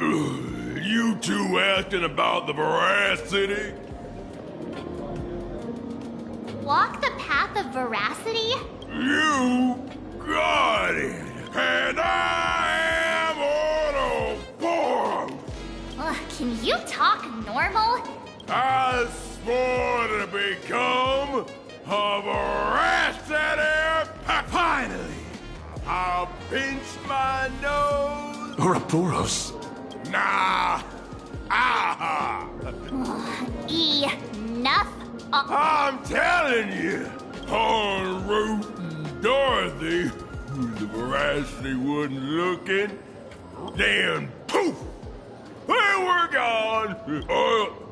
You two asking about the veracity? Walk the path of veracity? You got it! And I am on a form! Ugh, can you talk normal? I swore to become a veracity. Finally, I'll pinch my nose. Ouroboros. Nah. Ah. Enough. I'm telling you, on Root and Dorothy, the veracity wasn't looking. Then poof, they were gone.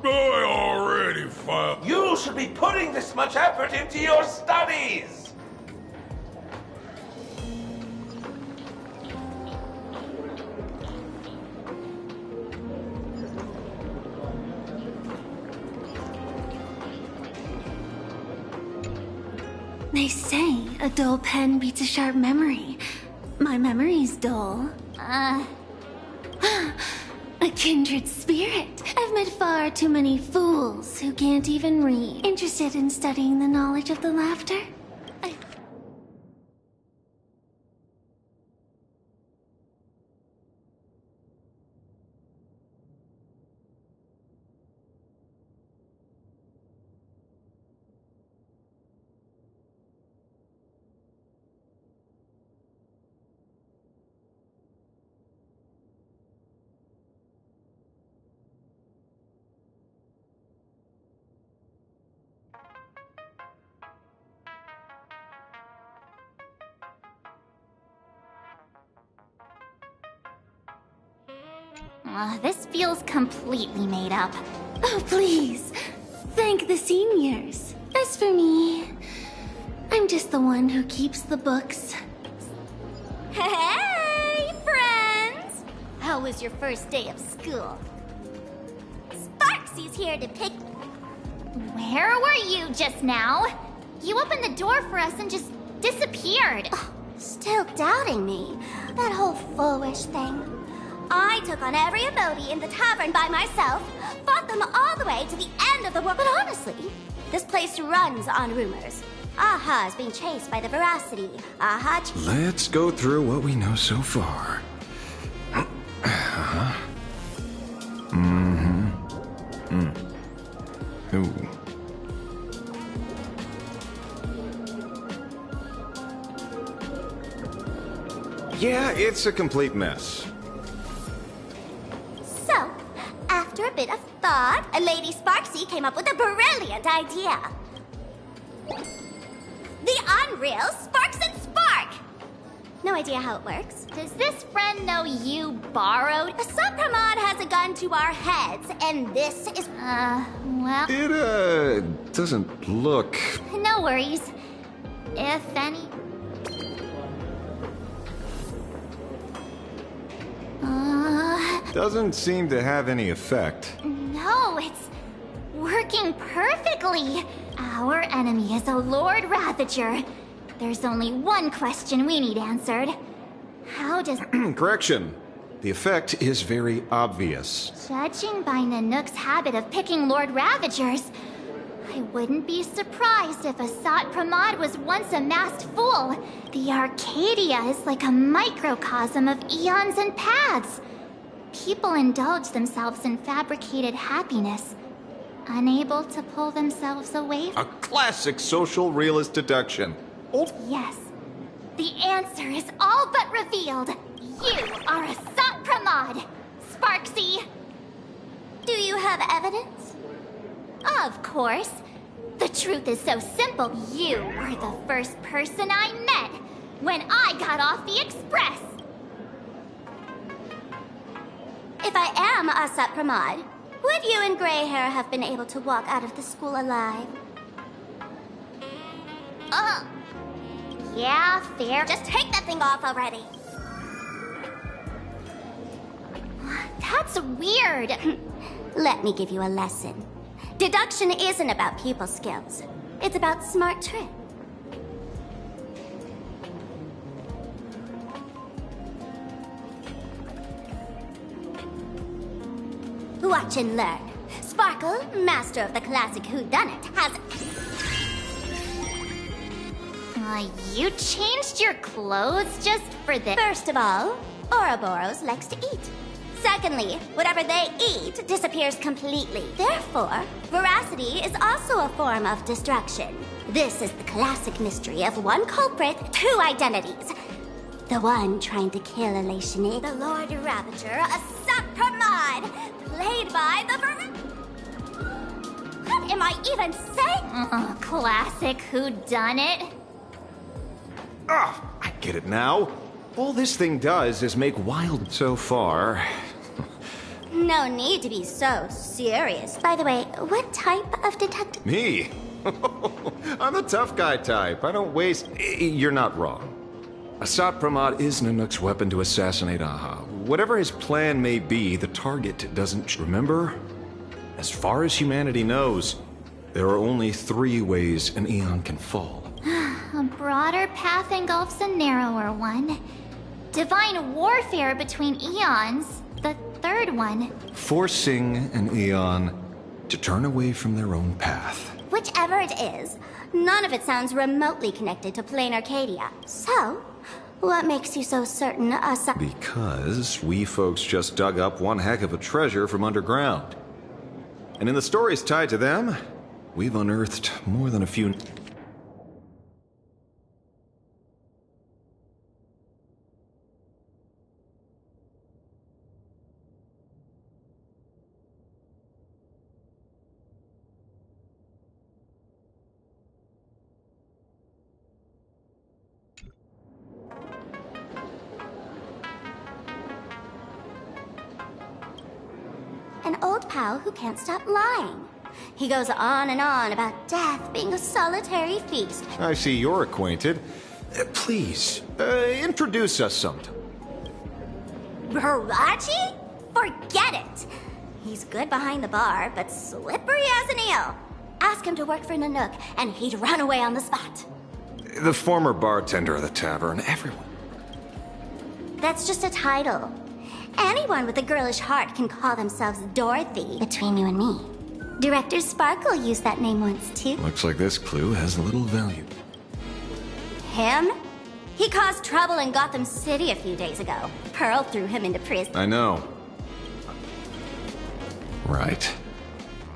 I already found. You should be putting this much effort into your studies! They say a dull pen beats a sharp memory. My memory's dull. A kindred spirit. I've met far too many fools who can't even read. Interested in studying the knowledge of the laughter? This feels completely made up. Oh, please. Thank the seniors. As for me, I'm just the one who keeps the books. Hey, friends! How was your first day of school? Sparksy's here to pick... Where were you just now? You opened the door for us and just disappeared. Still doubting me? That whole foolish thing. I took on every emoji in the tavern by myself, fought them all the way to the end of the world. But honestly, this place runs on rumors. Aha is being chased by the veracity. Aha. Let's go through what we know so far. Ooh. Yeah, it's a complete mess. So, after a bit of thought, Lady Sparksy came up with a brilliant idea. The Unreal Sparks and Spark! No idea how it works. Does this friend know you borrowed? A Subpramod has a gun to our heads, and this is... Well... It, doesn't look... No worries. If any... Doesn't seem to have any effect. No, it's working perfectly. Our enemy is a Lord Ravager. There's only one question we need answered. How does... Correction. The effect is very obvious. Judging by Nanook's habit of picking Lord Ravagers, I wouldn't be surprised if Asat Pramod was once a masked fool. The Arcadia is like a microcosm of eons and paths. People indulge themselves in fabricated happiness, unable to pull themselves away A classic social realist deduction. Yes. The answer is all but revealed. You are Asat Pramod, Sparksy. Do you have evidence? Of course. The truth is so simple. You were the first person I met when I got off the express. If I am Asat Pramod, would you and Grey Hair have been able to walk out of the school alive? Yeah, fair. Just take that thing off already. That's weird. Let me give you a lesson. Deduction isn't about pupil skills. It's about smart trick. Watch and learn. Sparkle, master of the classic whodunit, has... You changed your clothes just for this? First of all, Ouroboros likes to eat. Secondly, whatever they eat disappears completely. Therefore, veracity is also a form of destruction. This is the classic mystery of one culprit, two identities. The one trying to kill Elatione, the Lord Ravager, a Sapramod, played by the What am I even saying? Classic whodunit. Ah, I get it now. All this thing does is make wild so far. No need to be so serious. By the way, what type of detective? Me? I'm the tough guy type. I don't waste... You're not wrong. Assat Pramod is Nanook's weapon to assassinate Aha. Whatever his plan may be, the target doesn't... Remember? As far as humanity knows, there are only 3 ways an Aeon can fall. A broader path engulfs a narrower one. Divine warfare between eons, the third one. Forcing an Aeon to turn away from their own path. Whichever it is, none of it sounds remotely connected to plain Arcadia. So, what makes you so certain Because we folks just dug up one heck of a treasure from underground. And in the stories tied to them, we've unearthed more than a few... An old pal who can't stop lying. He goes on and on about death being a solitary feast. I see you're acquainted. Please, introduce us sometime. Barachi? Forget it! He's good behind the bar, but slippery as an eel. Ask him to work for Nanook, and he'd run away on the spot. The former bartender of the tavern, everyone. That's just a title. Anyone with a girlish heart can call themselves Dorothy, between you and me. Director Sparkle used that name once, too. Looks like this clue has little value. Him? He caused trouble in Gotham City a few days ago. Pearl threw him into prison. I know. Right.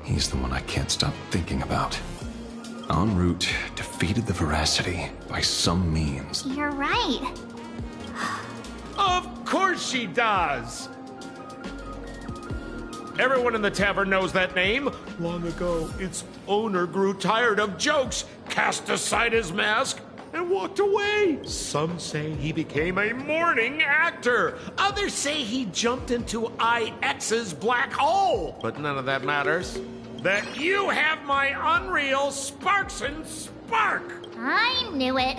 He's the one I can't stop thinking about. En route, defeated the Veracity by some means. You're right. Of course she does! Everyone in the tavern knows that name. Long ago, its owner grew tired of jokes, cast aside his mask, and walked away. Some say he became a mourning actor. Others say he jumped into IX's black hole. But none of that matters. That you have my unreal Sparks and Spark! I knew it.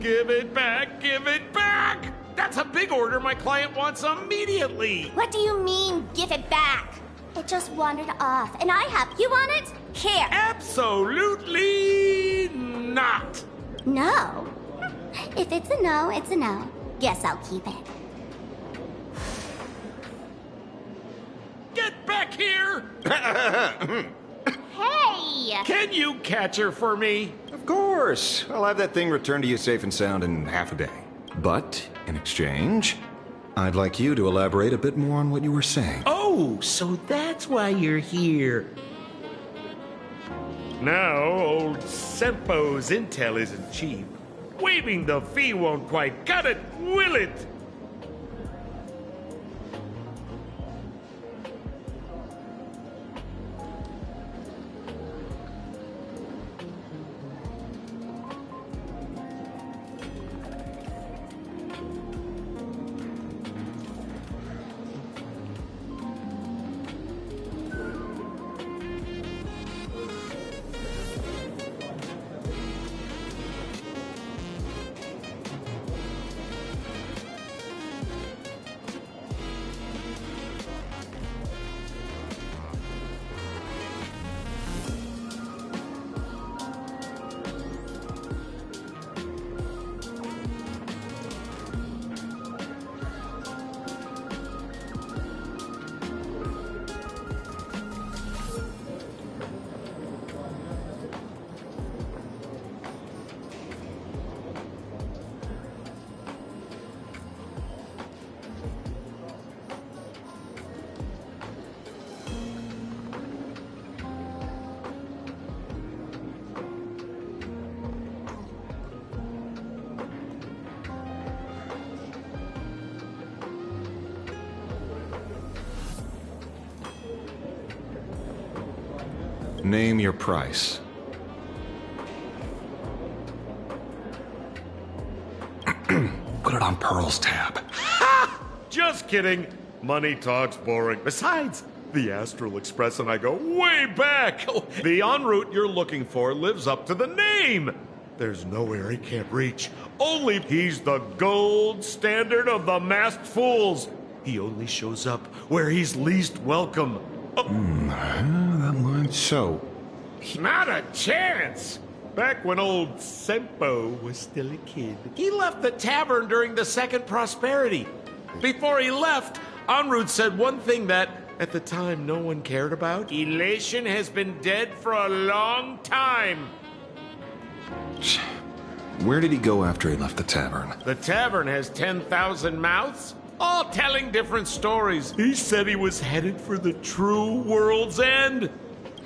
Give it back, give it back! That's a big order my client wants immediately! What do you mean, give it back? It just wandered off, and I have... You want it? Here. Absolutely not! No. If it's a no, it's a no. Guess I'll keep it. Get back here! Hey! Can you catch her for me? Of course! I'll have that thing returned to you safe and sound in half a day. But, in exchange, I'd like you to elaborate a bit more on what you were saying. Oh, so that's why you're here. Now, old Sempo's intel isn't cheap. Waiving the fee won't quite cut it, will it? Name your price. Put it on Pearl's tab. Just kidding. Money talk's boring. Besides, the Astral Express and I go way back. The en route you're looking for lives up to the name. There's nowhere he can't reach. Only he's the gold standard of the masked fools. He only shows up where he's least welcome. That might so. Not a chance. Back when old Sempo was still a kid, he left the tavern during the Second Prosperity. Before he left, en route said one thing that, at the time, no one cared about. Elation has been dead for a long time. Where did he go after he left the tavern? The tavern has 10,000 mouths, all telling different stories. He said he was headed for the true world's end.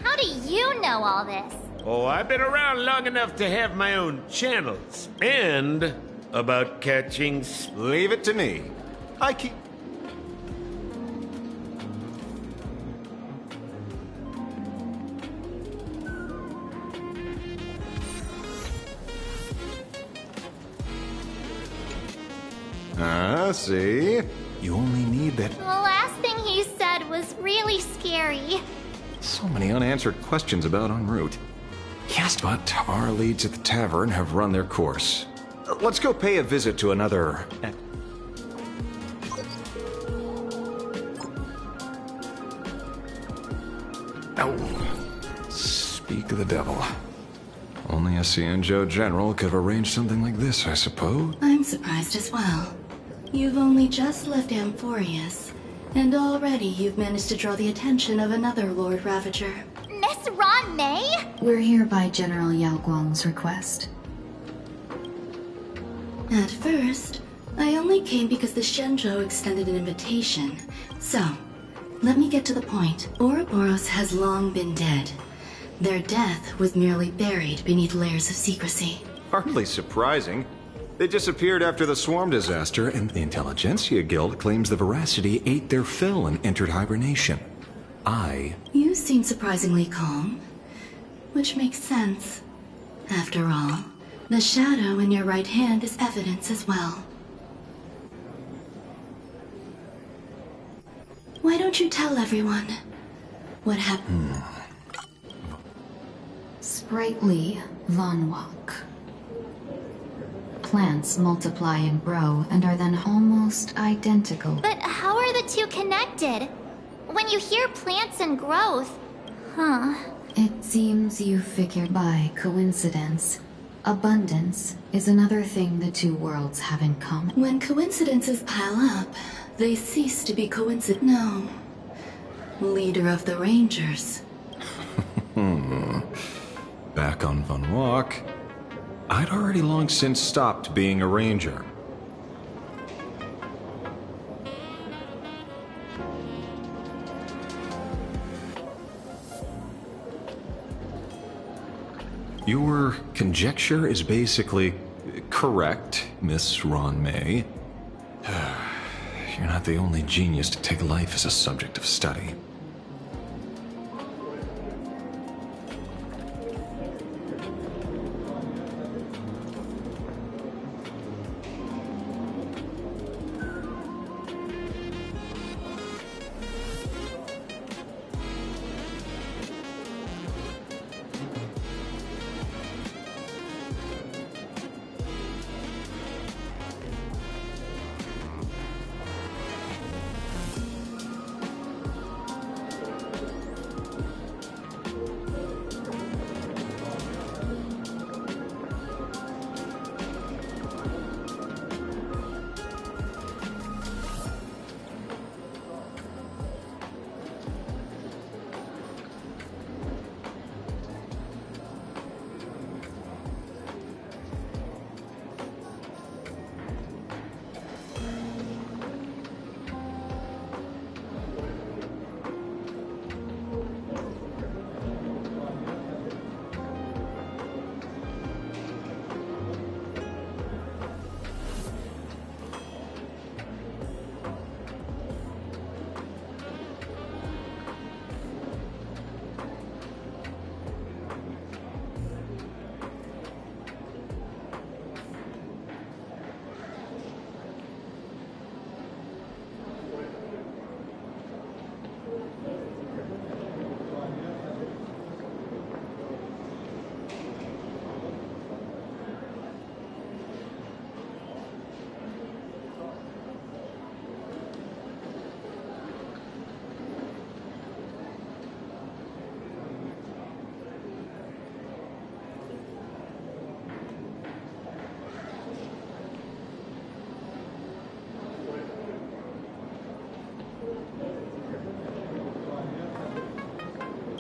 How do you know all this? Oh, I've been around long enough to have my own channels. And about catching... Leave it to me. I keep... See? You only need that... The last thing he said was really scary. So many unanswered questions about en route. Yes, but our leads at the tavern have run their course. Let's go pay a visit to another... Oh. Speak of the devil. Only a Xianzhou general could have arranged something like this, I suppose. I'm surprised as well. You've only just left Amphorius, and already you've managed to draw the attention of another Lord Ravager. Miss Ron May? We're here by General Yao Guang's request. At first, I only came because the Shenzhou extended an invitation. So, let me get to the point. Ouroboros has long been dead. Their death was merely buried beneath layers of secrecy. Hardly surprising. They disappeared after the Swarm disaster, and the Intelligentsia Guild claims the Veracity ate their fill and entered hibernation. You seem surprisingly calm, which makes sense. After all, the shadow in your right hand is evidence as well. Why don't you tell everyone what happened? Sprightly Vonwalk. Plants multiply and grow and are then almost identical. But how are the two connected? When you hear plants and growth... Huh. It seems you figured by coincidence. Abundance is another thing the two worlds have in common. When coincidences pile up, they cease to be coincident. No. Leader of the Rangers. Back on Von Walk, I'd already long since stopped being a ranger. Your conjecture is basically correct, Miss Ron May. You're not the only genius to take life as a subject of study.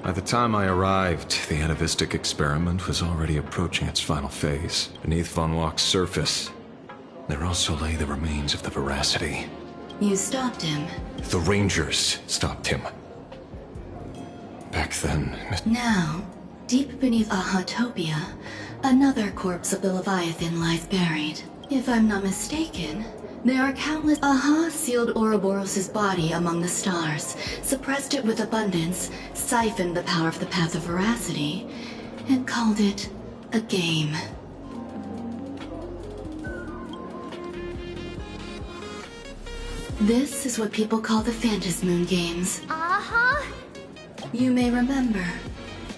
By the time I arrived, the atavistic experiment was already approaching its final phase. Beneath Von Walk's surface, there also lay the remains of the Veracity. You stopped him. The Rangers stopped him. Back then... Now, deep beneath Ahatopia, another corpse of the Leviathan lies buried. If I'm not mistaken, there are countless... Aha sealed Ouroboros' body among the stars, suppressed it with abundance, siphoned the power of the Path of Veracity, and called it a game. This is what people call the Phantasmoon Games. Uh-huh. You may remember,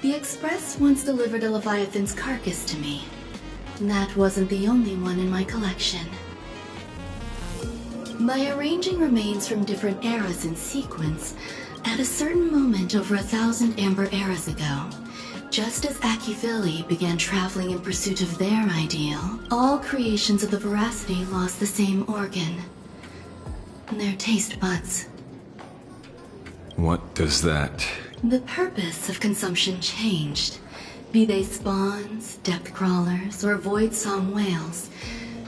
the Express once delivered a Leviathan's carcass to me. That wasn't the only one in my collection. By arranging remains from different eras in sequence, at a certain moment over 1,000 Amber eras ago, just as Akivili began traveling in pursuit of their ideal, all creations of the Veracity lost the same organ. Their taste buds. What does that... The purpose of consumption changed. Be they spawns, depth crawlers, or void song whales,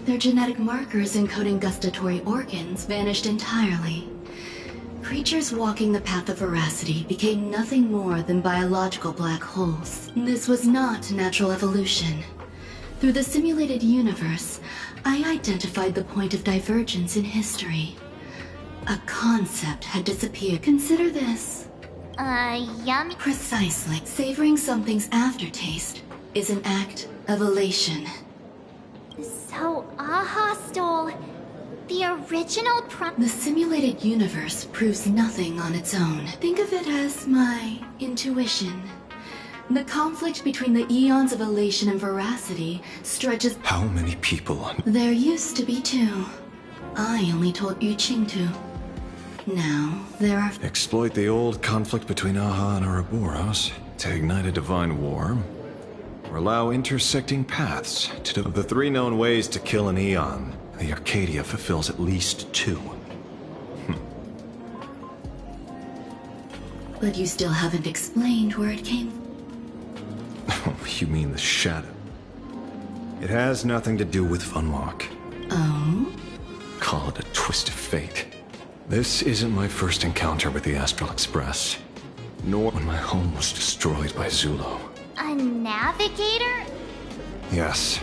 their genetic markers encoding gustatory organs vanished entirely. Creatures walking the path of Veracity became nothing more than biological black holes. This was not natural evolution. Through the simulated universe, I identified the point of divergence in history. A concept had disappeared. Consider this. Yummy. Precisely. Savoring something's aftertaste is an act of elation. So, Aha stole the original The simulated universe proves nothing on its own. Think of it as my intuition. The conflict between the eons of elation and Veracity stretches... How many people... There used to be two. I only told Yu Qing to. Now, there are... Exploit the old conflict between Aha and Ouroboros to ignite a divine war, or allow intersecting paths to... Of the 3 known ways to kill an Eon, the Arcadia fulfills at least 2. But you still haven't explained where it came... Oh, you mean the shadow? It has nothing to do with Von Walk. Oh? Call it a twist of fate. This isn't my first encounter with the Astral Express, nor when my home was destroyed by Zulo. A navigator? Yes.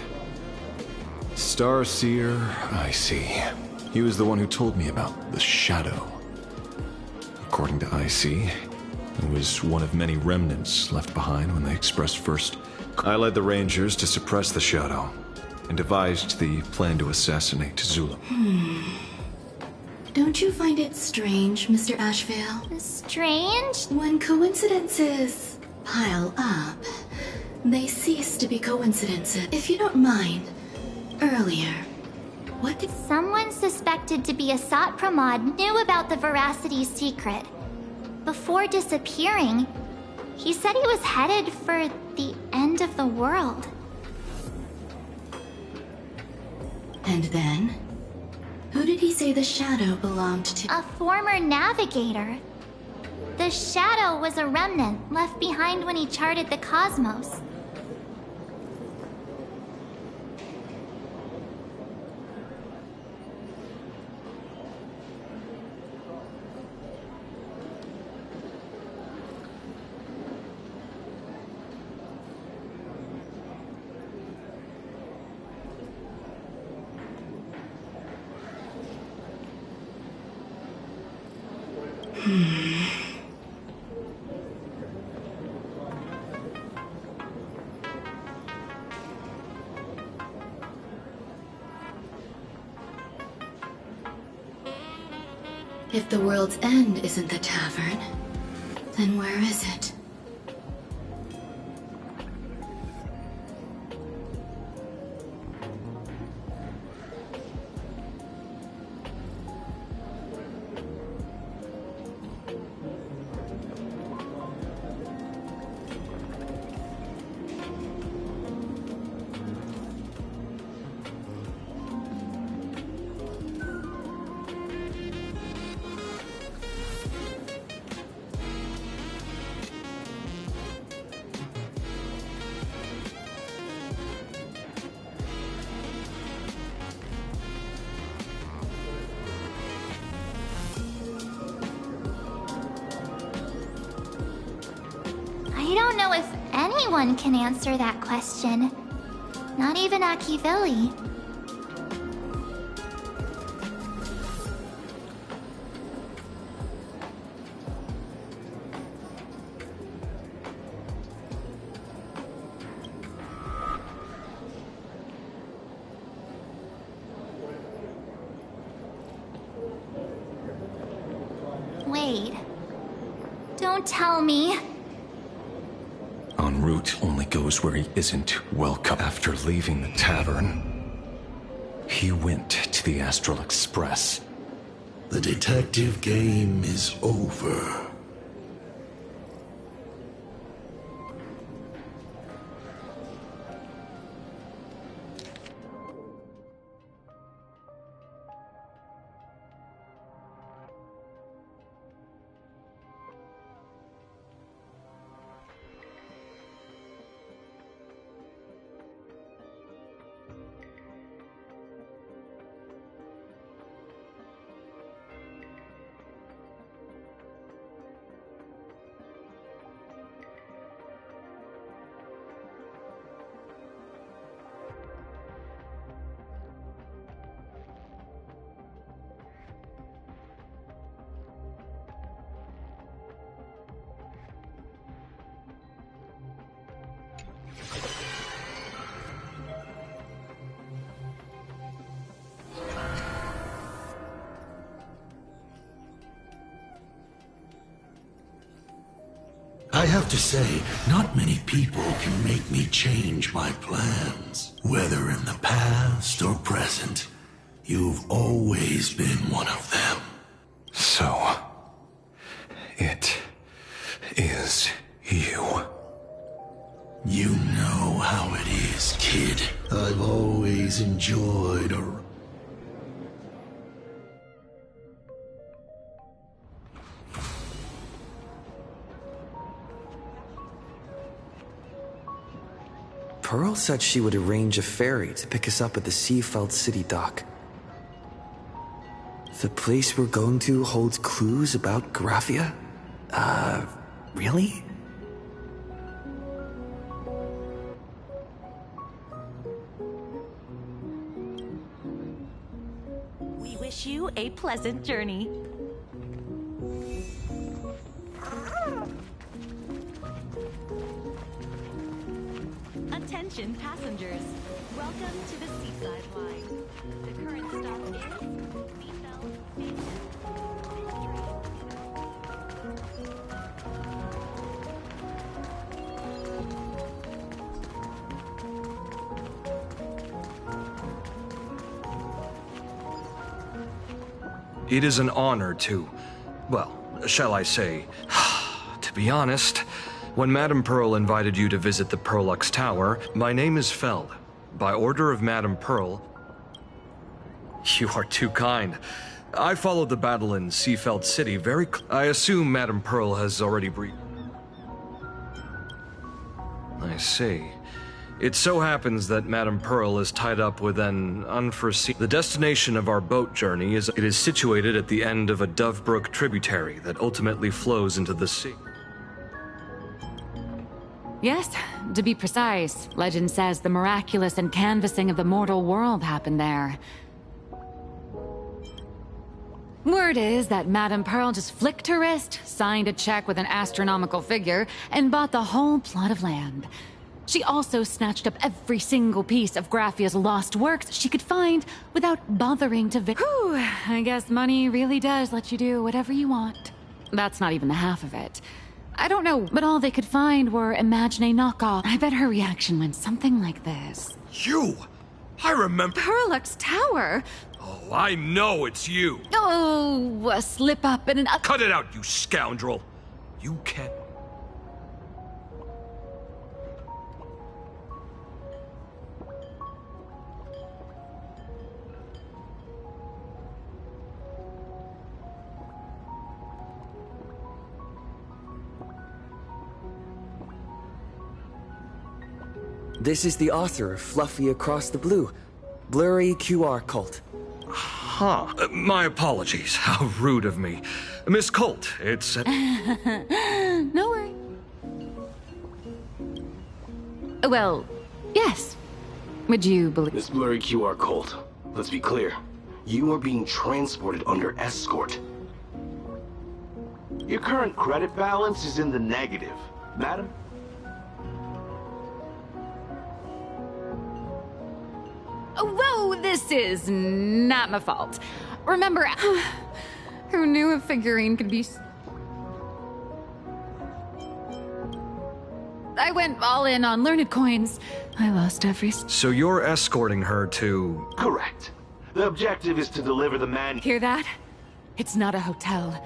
Starseer, I see. He was the one who told me about the Shadow. According to IC, it was one of many remnants left behind when the Express first... I led the Rangers to suppress the Shadow, and devised the plan to assassinate Zulo. Don't you find it strange, Mr. Ashvale? Strange? When coincidences pile up, they cease to be coincidences. If you don't mind, earlier, what did... Someone suspected to be Asat Pramod knew about the Veracity's secret. Before disappearing, he said he was headed for the end of the world. And then? Who did he say the Shadow belonged to? A former navigator. The Shadow was a remnant left behind when he charted the cosmos. If the world's end isn't the tavern, then where is it? anyone can answer that question. Not even Akivilli. Wait. Don't tell me. En route only goes where he isn't welcome. After leaving the tavern, he went to the Astral Express. The detective game is over. I have to say, not many people can make me change my plans. Whether in the past or present, you've always been one of them. So, it is you. You know how it is, kid. I've always enjoyed a... Pearl said she would arrange a ferry to pick us up at the Seafeld City dock. The place we're going to holds clues about Graphia? Really? We wish you a pleasant journey. Attention passengers, welcome to the Seaside Line. The current stop is Seafeld Station. It is an honor to, well, shall I say, to be honest, when Madame Pearl invited you to visit the Perlux Tower, my name is Feld. By order of Madame Pearl... You are too kind. I followed the battle in Seafeld City very... I assume Madame Pearl has already briefed... I see. It so happens that Madame Pearl is tied up with an unforeseen... The destination of our boat journey is... It is situated at the end of a Dovebrook tributary that ultimately flows into the sea. Yes, to be precise, legend says the miraculous and canvassing of the mortal world happened there. Word is that Madame Pearl just flicked her wrist, signed a check with an astronomical figure, and bought the whole plot of land. She also snatched up every single piece of Graphia's lost works she could find without bothering to Whew, I guess money really does let you do whatever you want. That's not even the half of it. I don't know, but all they could find were Imagine knockoff. I bet her reaction went something like this. You! I remember... Perlux Tower? Oh, I know it's you! Oh, a slip-up and an... Cut it out, you scoundrel! You can't... This is the author of Fluffy Across the Blue, Blurry QR Cult. Huh. My apologies. How rude of me. Miss Colt, it's... No worry. Well, yes. Would you believe? This blurry QR Colt. Let's be clear. You are being transported under escort. Your current credit balance is in the negative, madam. Whoa, this is not my fault. Remember, who knew a figurine could be... I went all in on learned coins. I lost every... So you're escorting her to... Correct. The objective is to deliver the man... Hear that? It's not a hotel.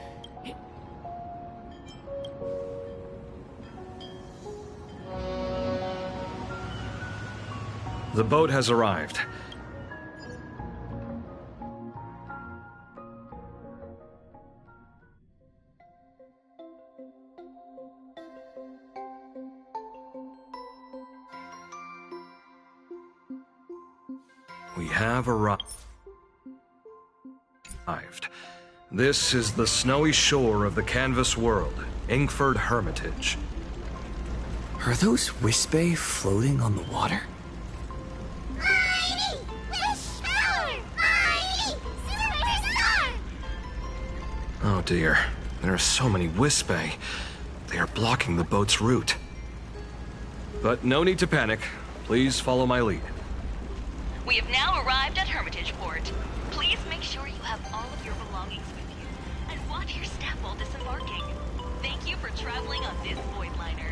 The boat has arrived. We have arrived. This is the snowy shore of the canvas world, Inkford Hermitage. Are those Wispe floating on the water? Oh dear, there are so many Wispe. They are blocking the boat's route. But no need to panic. Please follow my lead. We have now arrived at Hermitage Port. Please make sure you have all of your belongings with you, and watch your staff while disembarking. Thank you for traveling on this void liner.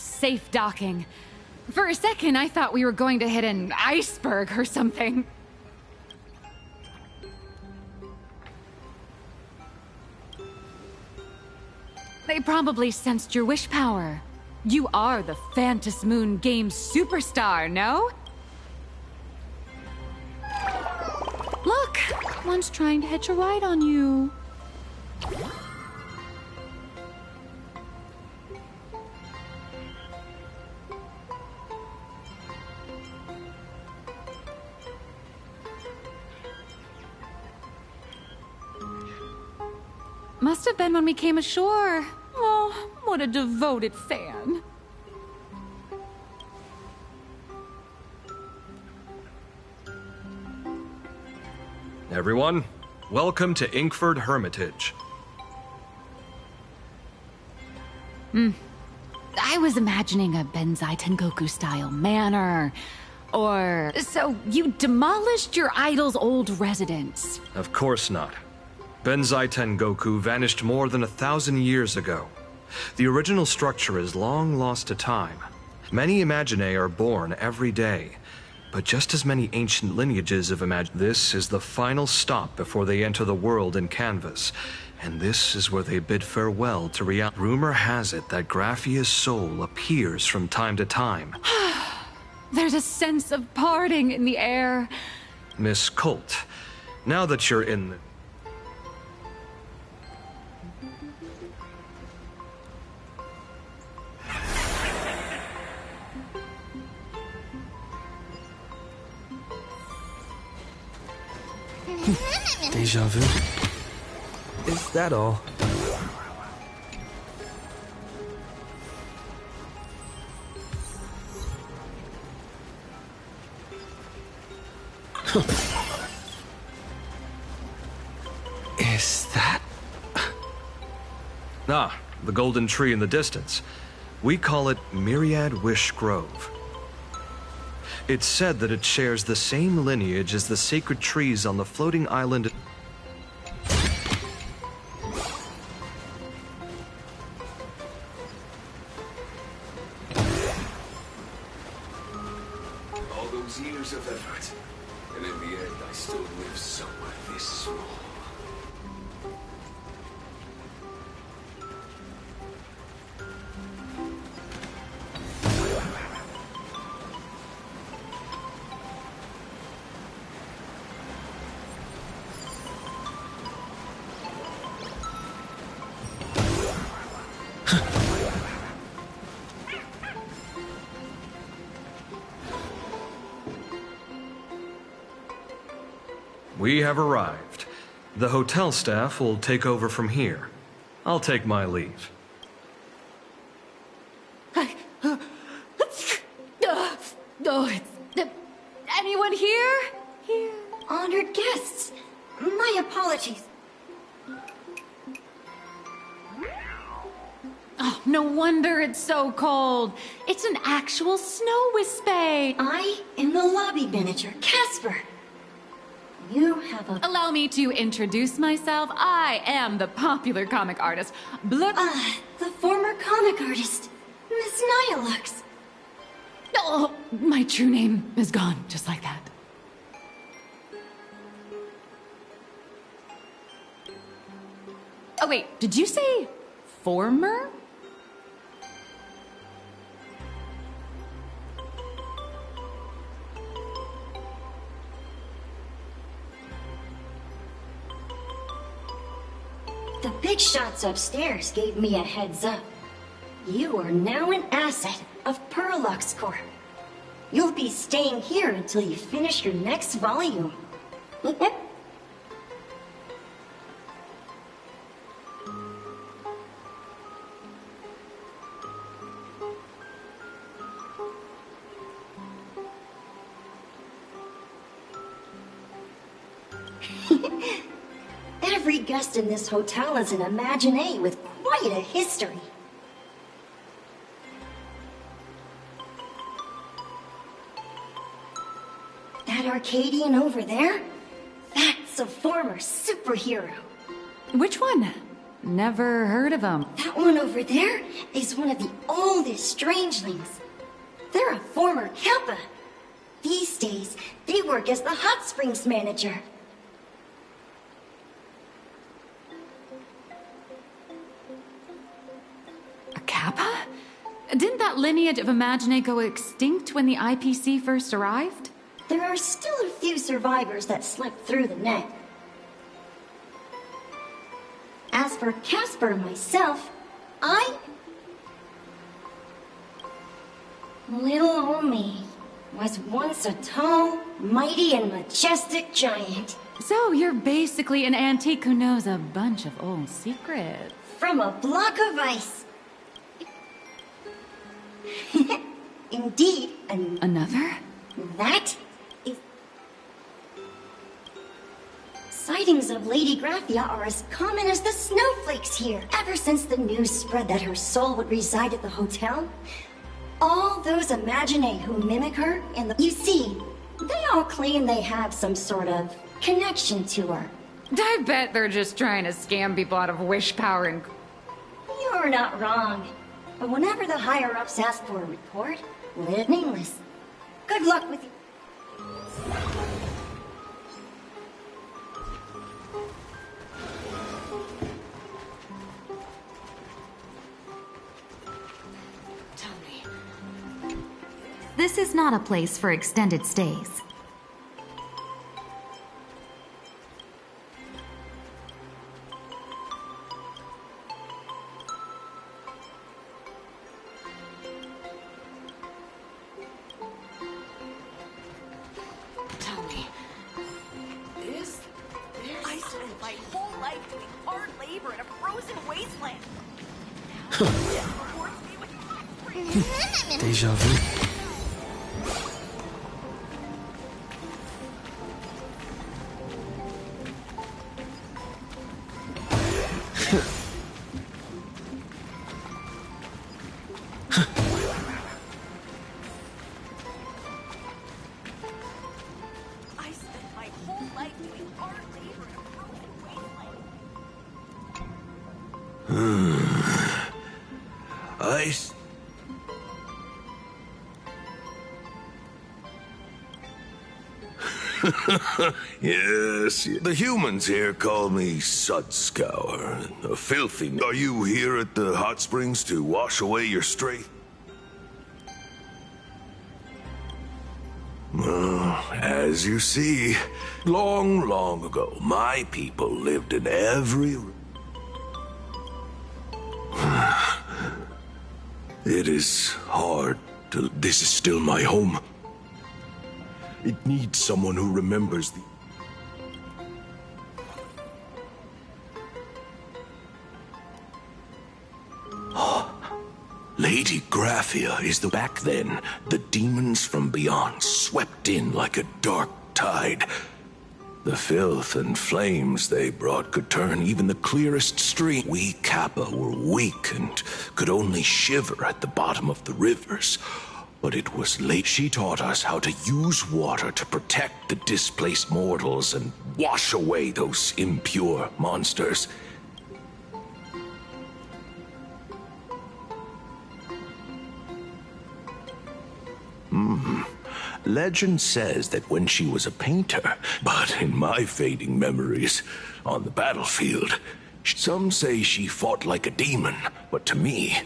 Safe docking. For a second, I thought we were going to hit an iceberg or something. They probably sensed your wish power. You are the Phantas Moon Games superstar, no? Look, one's trying to hitch a ride on you. Must have been when we came ashore. Oh, what a devoted fan. Everyone, welcome to Inkford Hermitage. I was imagining a Benzai Tengoku-style manor. Or... So, you demolished your idol's old residence? Of course not. Benzai Tengoku vanished more than 1,000 years ago. The original structure is long lost to time. Many Imaginae are born every day, but just as many ancient lineages of This is the final stop before they enter the world in Canvas, and this is where they bid farewell to reality. Rumor has it that Graphia's soul appears from time to time. There's a sense of parting in the air. Miss Colt, now that you're in the... Deja vu. Is that all? Is that... Ah, the golden tree in the distance. We call it Myriad Wish Grove. It's said that it shares the same lineage as the sacred trees on the floating island. All those years of effort, and in the end I still live somewhere this small. We have arrived. The hotel staff will take over from here. I'll take my leave. Anyone here? Here. Honored guests. My apologies. Oh, no wonder it's so cold. It's an actual snow wispy. I am the lobby manager, Casper. You have a... Allow me to introduce myself. I am the popular comic artist, the former comic artist, Miss Nihilux. Oh, my true name is gone, just like that. Oh wait, did you say former? The big shots upstairs gave me a heads up. You are now an asset of Perlux Corp. You'll be staying here until you finish your next volume. Every guest in this hotel is an Imaginé with quite a history. That Arcadian over there? That's a former superhero. Which one? Never heard of him. That one over there is one of the oldest strangelings. They're a former Kappa. These days, they work as the hot springs manager. A Kappa? Didn't that lineage of Imaginé go extinct when the IPC first arrived? There are still a few survivors that slipped through the net. As for Casper and myself, Little old me was once a tall, mighty, and majestic giant. So you're basically an antique who knows a bunch of old secrets. From a block of ice. Indeed, Another? That is... Sightings of Lady Graphia are as common as the snowflakes here. Ever since the news spread that her soul would reside at the hotel, all those Imaginé who mimic her and You see, they all claim they have some sort of connection to her. I bet they're just trying to scam people out of wish power and... You're not wrong. But whenever the higher-ups ask for a report, live nameless. Good luck with you. This is not a place for extended stays. Tell me, is labor in a frozen wasteland. Deja vu. I spent my whole life doing hard labor in a frozen wasteland. Yes, the humans here call me Sudscour, a filthy. Are you here at the hot springs to wash away your stray? Well, as you see, long, long ago, my people lived in every... It is hard to... This is still my home. It needs someone who remembers the... Lady Graphia is the... Back then, the demons from beyond swept in like a dark tide. The filth and flames they brought could turn even the clearest stream. We Kappa were weak and could only shiver at the bottom of the rivers. But it was late. She taught us how to use water to protect the displaced mortals and wash away those impure monsters. Legend says that when she was a painter, but in my fading memories, on the battlefield, some say she fought like a demon, but to me...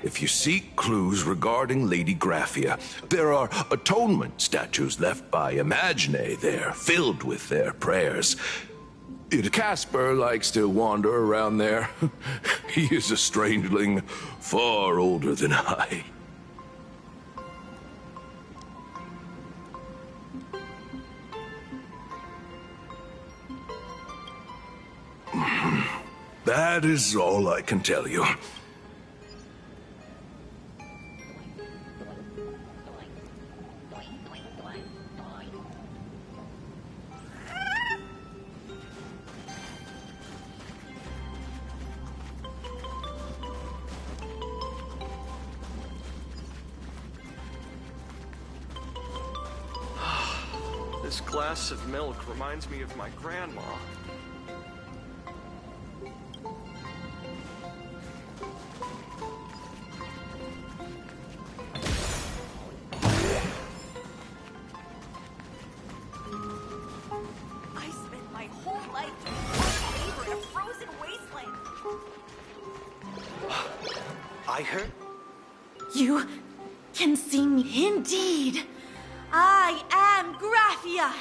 If you seek clues regarding Lady Graphia, there are atonement statues left by Imagine there, filled with their prayers. Casper likes to wander around there. He is a strangeling far older than I. That is all I can tell you. This glass of milk reminds me of my grandma. I spent my whole life doing hard labor in a frozen wasteland. I heard... You can see me indeed. I am Graphia,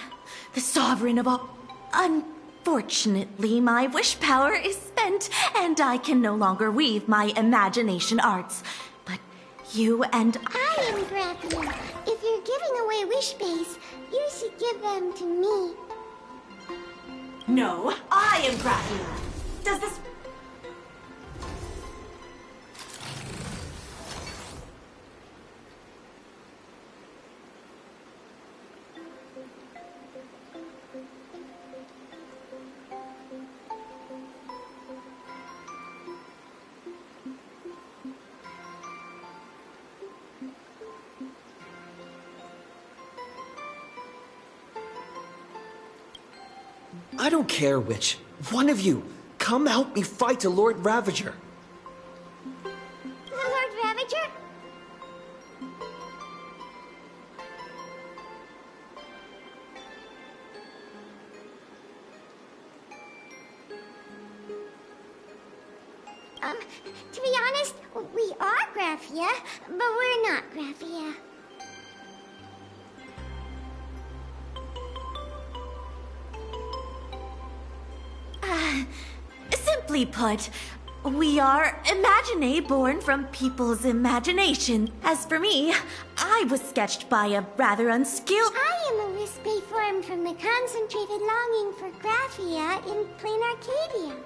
the sovereign of all. Unfortunately, my wish power is spent, and I can no longer weave my imagination arts. But you and I am Graphia. If you're giving away wish base, you should give them to me. No, I am Graphia. Does this... I don't care which. One of you, come help me fight the Lord Ravager. The Lord Ravager? To be honest, we are Graphia, but we're not Graphia. Simply put, we are Imagine born from people's imagination. As for me, I was sketched by a rather unskilled... I am a Wispy formed from the concentrated longing for Graphia in plain Arcadia.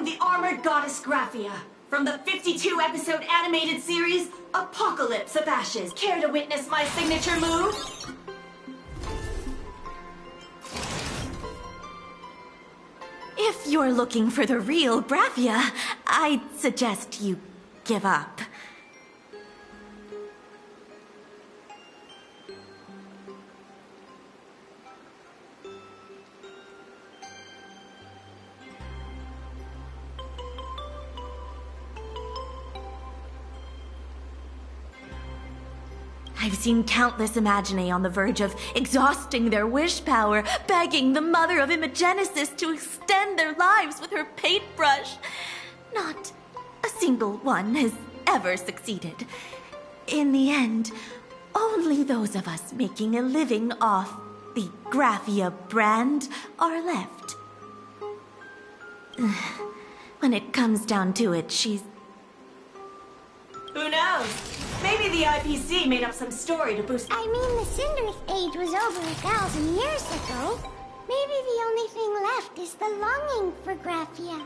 the armored goddess Graphia, from the 52-episode animated series, Apocalypse of Ashes. Care to witness my signature move? If you're looking for the real Graphia, I'd suggest you give up. I've seen countless Imaginae on the verge of exhausting their wish power, begging the mother of Imogenesis to extend their lives with her paintbrush. Not a single one has ever succeeded. In the end, only those of us making a living off the Graphia brand are left. When it comes down to it, she's... Who knows? Maybe the IPC made up some story to boost... I mean, the Cinderace age was over 1,000 years ago. Maybe the only thing left is the longing for Graphia.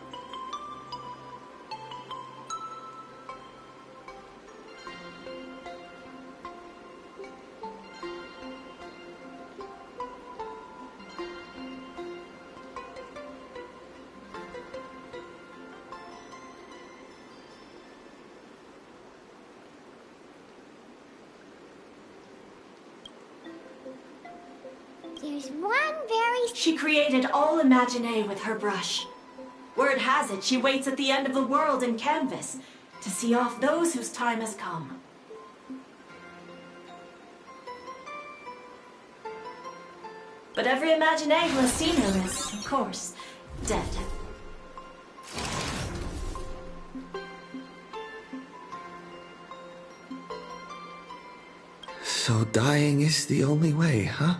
There's one very... She created all Imaginae with her brush. Word has it, she waits at the end of the world in Canvas to see off those whose time has come. But every Imaginae who has seen her is, of course, dead. So dying is the only way, huh?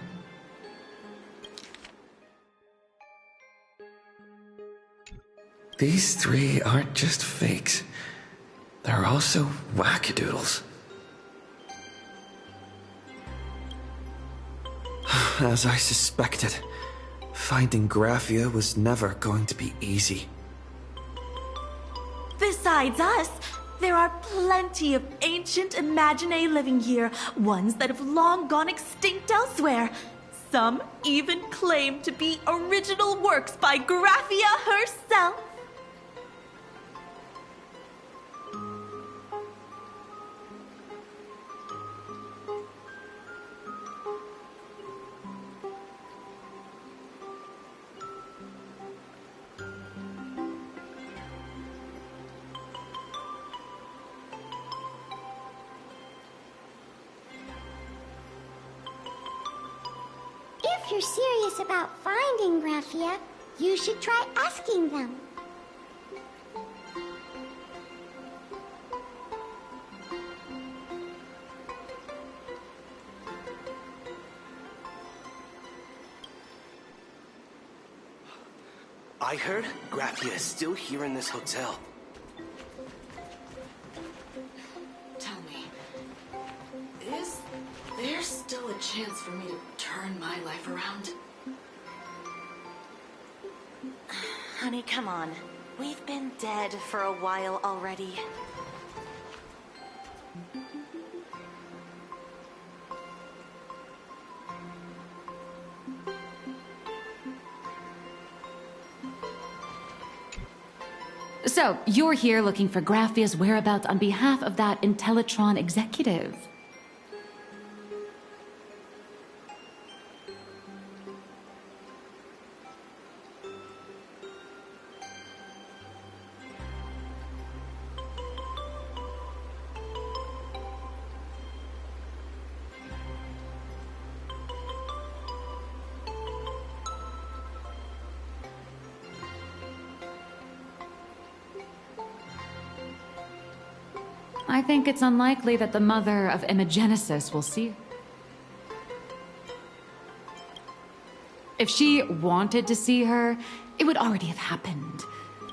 These three aren't just fakes. They're also wackadoodles. As I suspected, finding Graphia was never going to be easy. Besides us, there are plenty of ancient Imaginae living here, ones that have long gone extinct elsewhere. Some even claim to be original works by Graphia herself. If you're serious about finding Graphia, you should try asking them. I heard Graphia is still here in this hotel. Tell me, is there still a chance for me to turn my life around? Honey, come on. We've been dead for a while already. So, you're here looking for Graphia's whereabouts on behalf of that Intellitron executive. I think it's unlikely that the mother of Imogenesis will see her. If she wanted to see her, it would already have happened.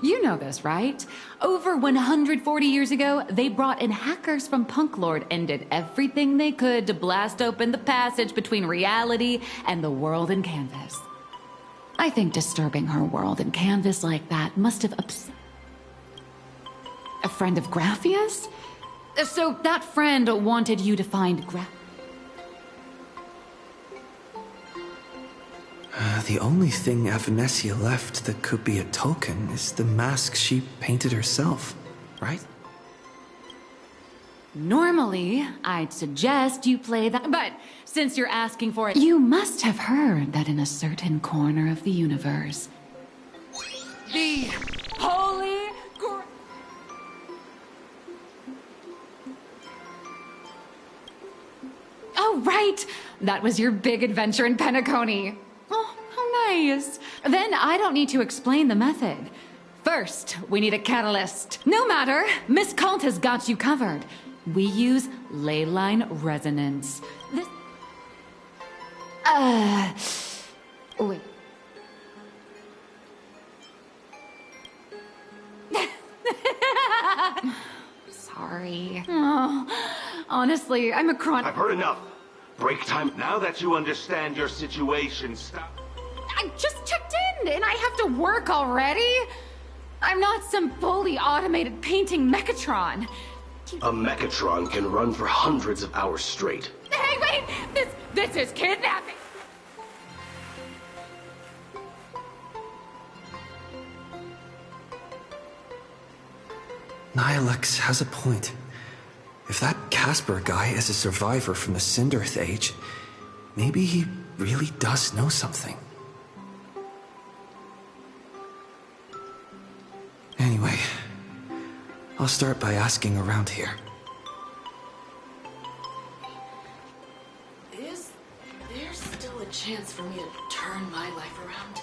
You know this, right? Over 140 years ago, they brought in hackers from Punklord and did everything they could to blast open the passage between reality and the world in Canvas. I think disturbing her world in Canvas like that must have upset... A friend of Graffia's? So that friend wanted you to find The only thing Avanessia left that could be a token is the mask she painted herself, right? Normally, I'd suggest you play that, but since you're asking for it, you must have heard that in a certain corner of the universe, the Holy Grail. Oh, right! That was your big adventure in Penacony. Oh, how nice. Then I don't need to explain the method. First, we need a catalyst. No matter, Miss Cult has got you covered. We use ley line resonance. This... Wait. Sorry. Oh, honestly, I'm a I've heard enough. Break time. Now that you understand your situation, stop. I just checked in, and I have to work already. I'm not some fully automated painting Mechatron. A Mechatron can run for hundreds of hours straight. Hey, wait! This is kidnapping! Nilex has a point. If that Casper guy is a survivor from the Cinderth Age, maybe he really does know something. Anyway, I'll start by asking around here. Is there still a chance for me to turn my life around?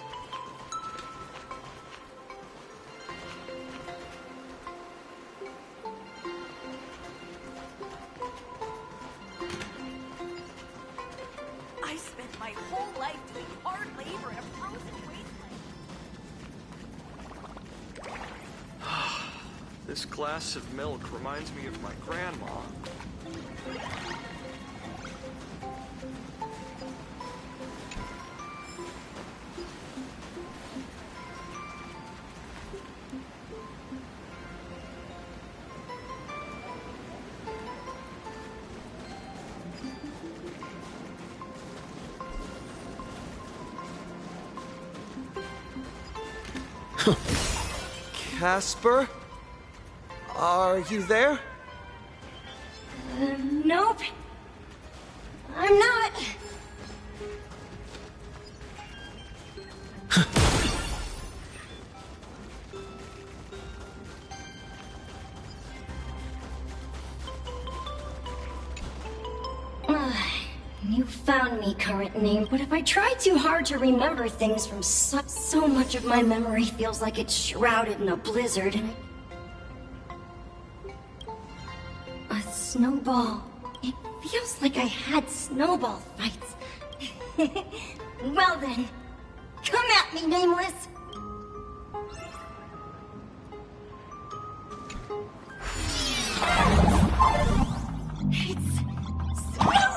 I spent my whole life doing hard labor in a frozen wasteland. This glass of milk reminds me of my grandma. Casper? Are you there? Nope. I'm not. You found me, current name, but if I try too hard to remember things from so much of my memory feels like it's shrouded in a blizzard, and a snowball. It feels like I had snowball fights. Well then, come at me, Nameless! It's snowing!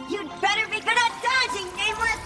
You'd better be good at dodging, Nameless!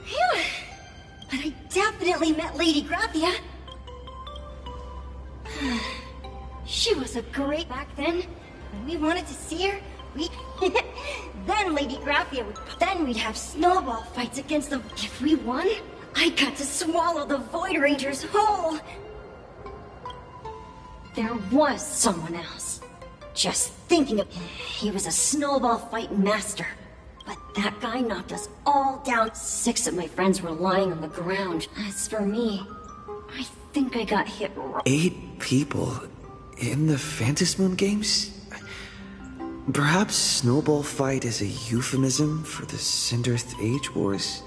Phew! But I definitely met Lady Graphia. She was a great back then. When we wanted to see her, we... then Lady Graphia would... Then we'd have snowball fights against them. If we won, I got to swallow the Void Rangers whole. There was someone else. Just thinking of... He was a snowball fight master. But that guy knocked us all down. 6 of my friends were lying on the ground. As for me, I think I got hit wrong. 8 people in the Phantasmoon games? Perhaps Snowball Fight is a euphemism for the Cinderth Age Wars?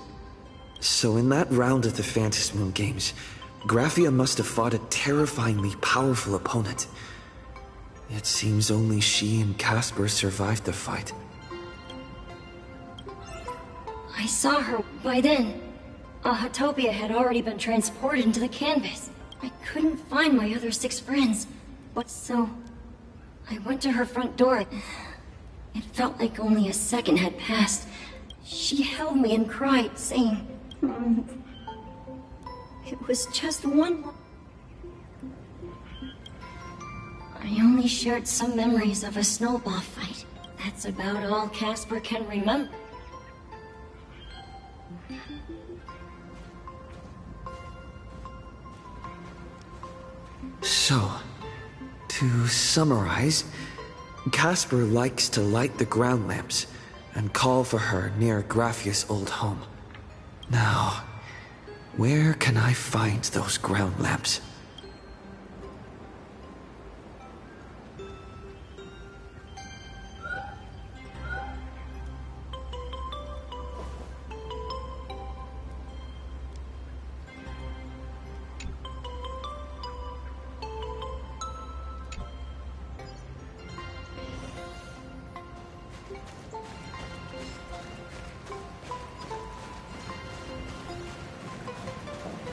So in that round of the Phantasmoon games, Graphia must have fought a terrifyingly powerful opponent. It seems only she and Casper survived the fight. I saw her. By then, Ahatopia had already been transported into the canvas. I couldn't find my other 6 friends. But so, I went to her front door. It felt like only a second had passed. She held me and cried, saying, it was just one. I only shared some memories of a snowball fight. That's about all Casper can remember. So, to summarize, Casper likes to light the ground lamps and call for her near Graphia's old home. Now, where can I find those ground lamps?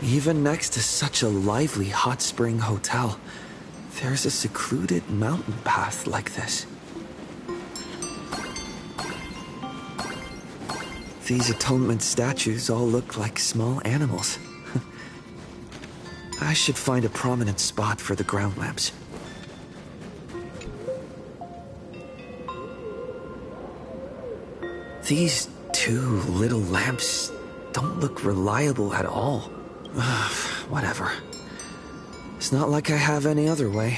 Even next to such a lively hot spring hotel, there's a secluded mountain path like this. These atonement statues all look like small animals. I should find a prominent spot for the ground lamps. These 2 little lamps don't look reliable at all. Whatever. It's not like I have any other way.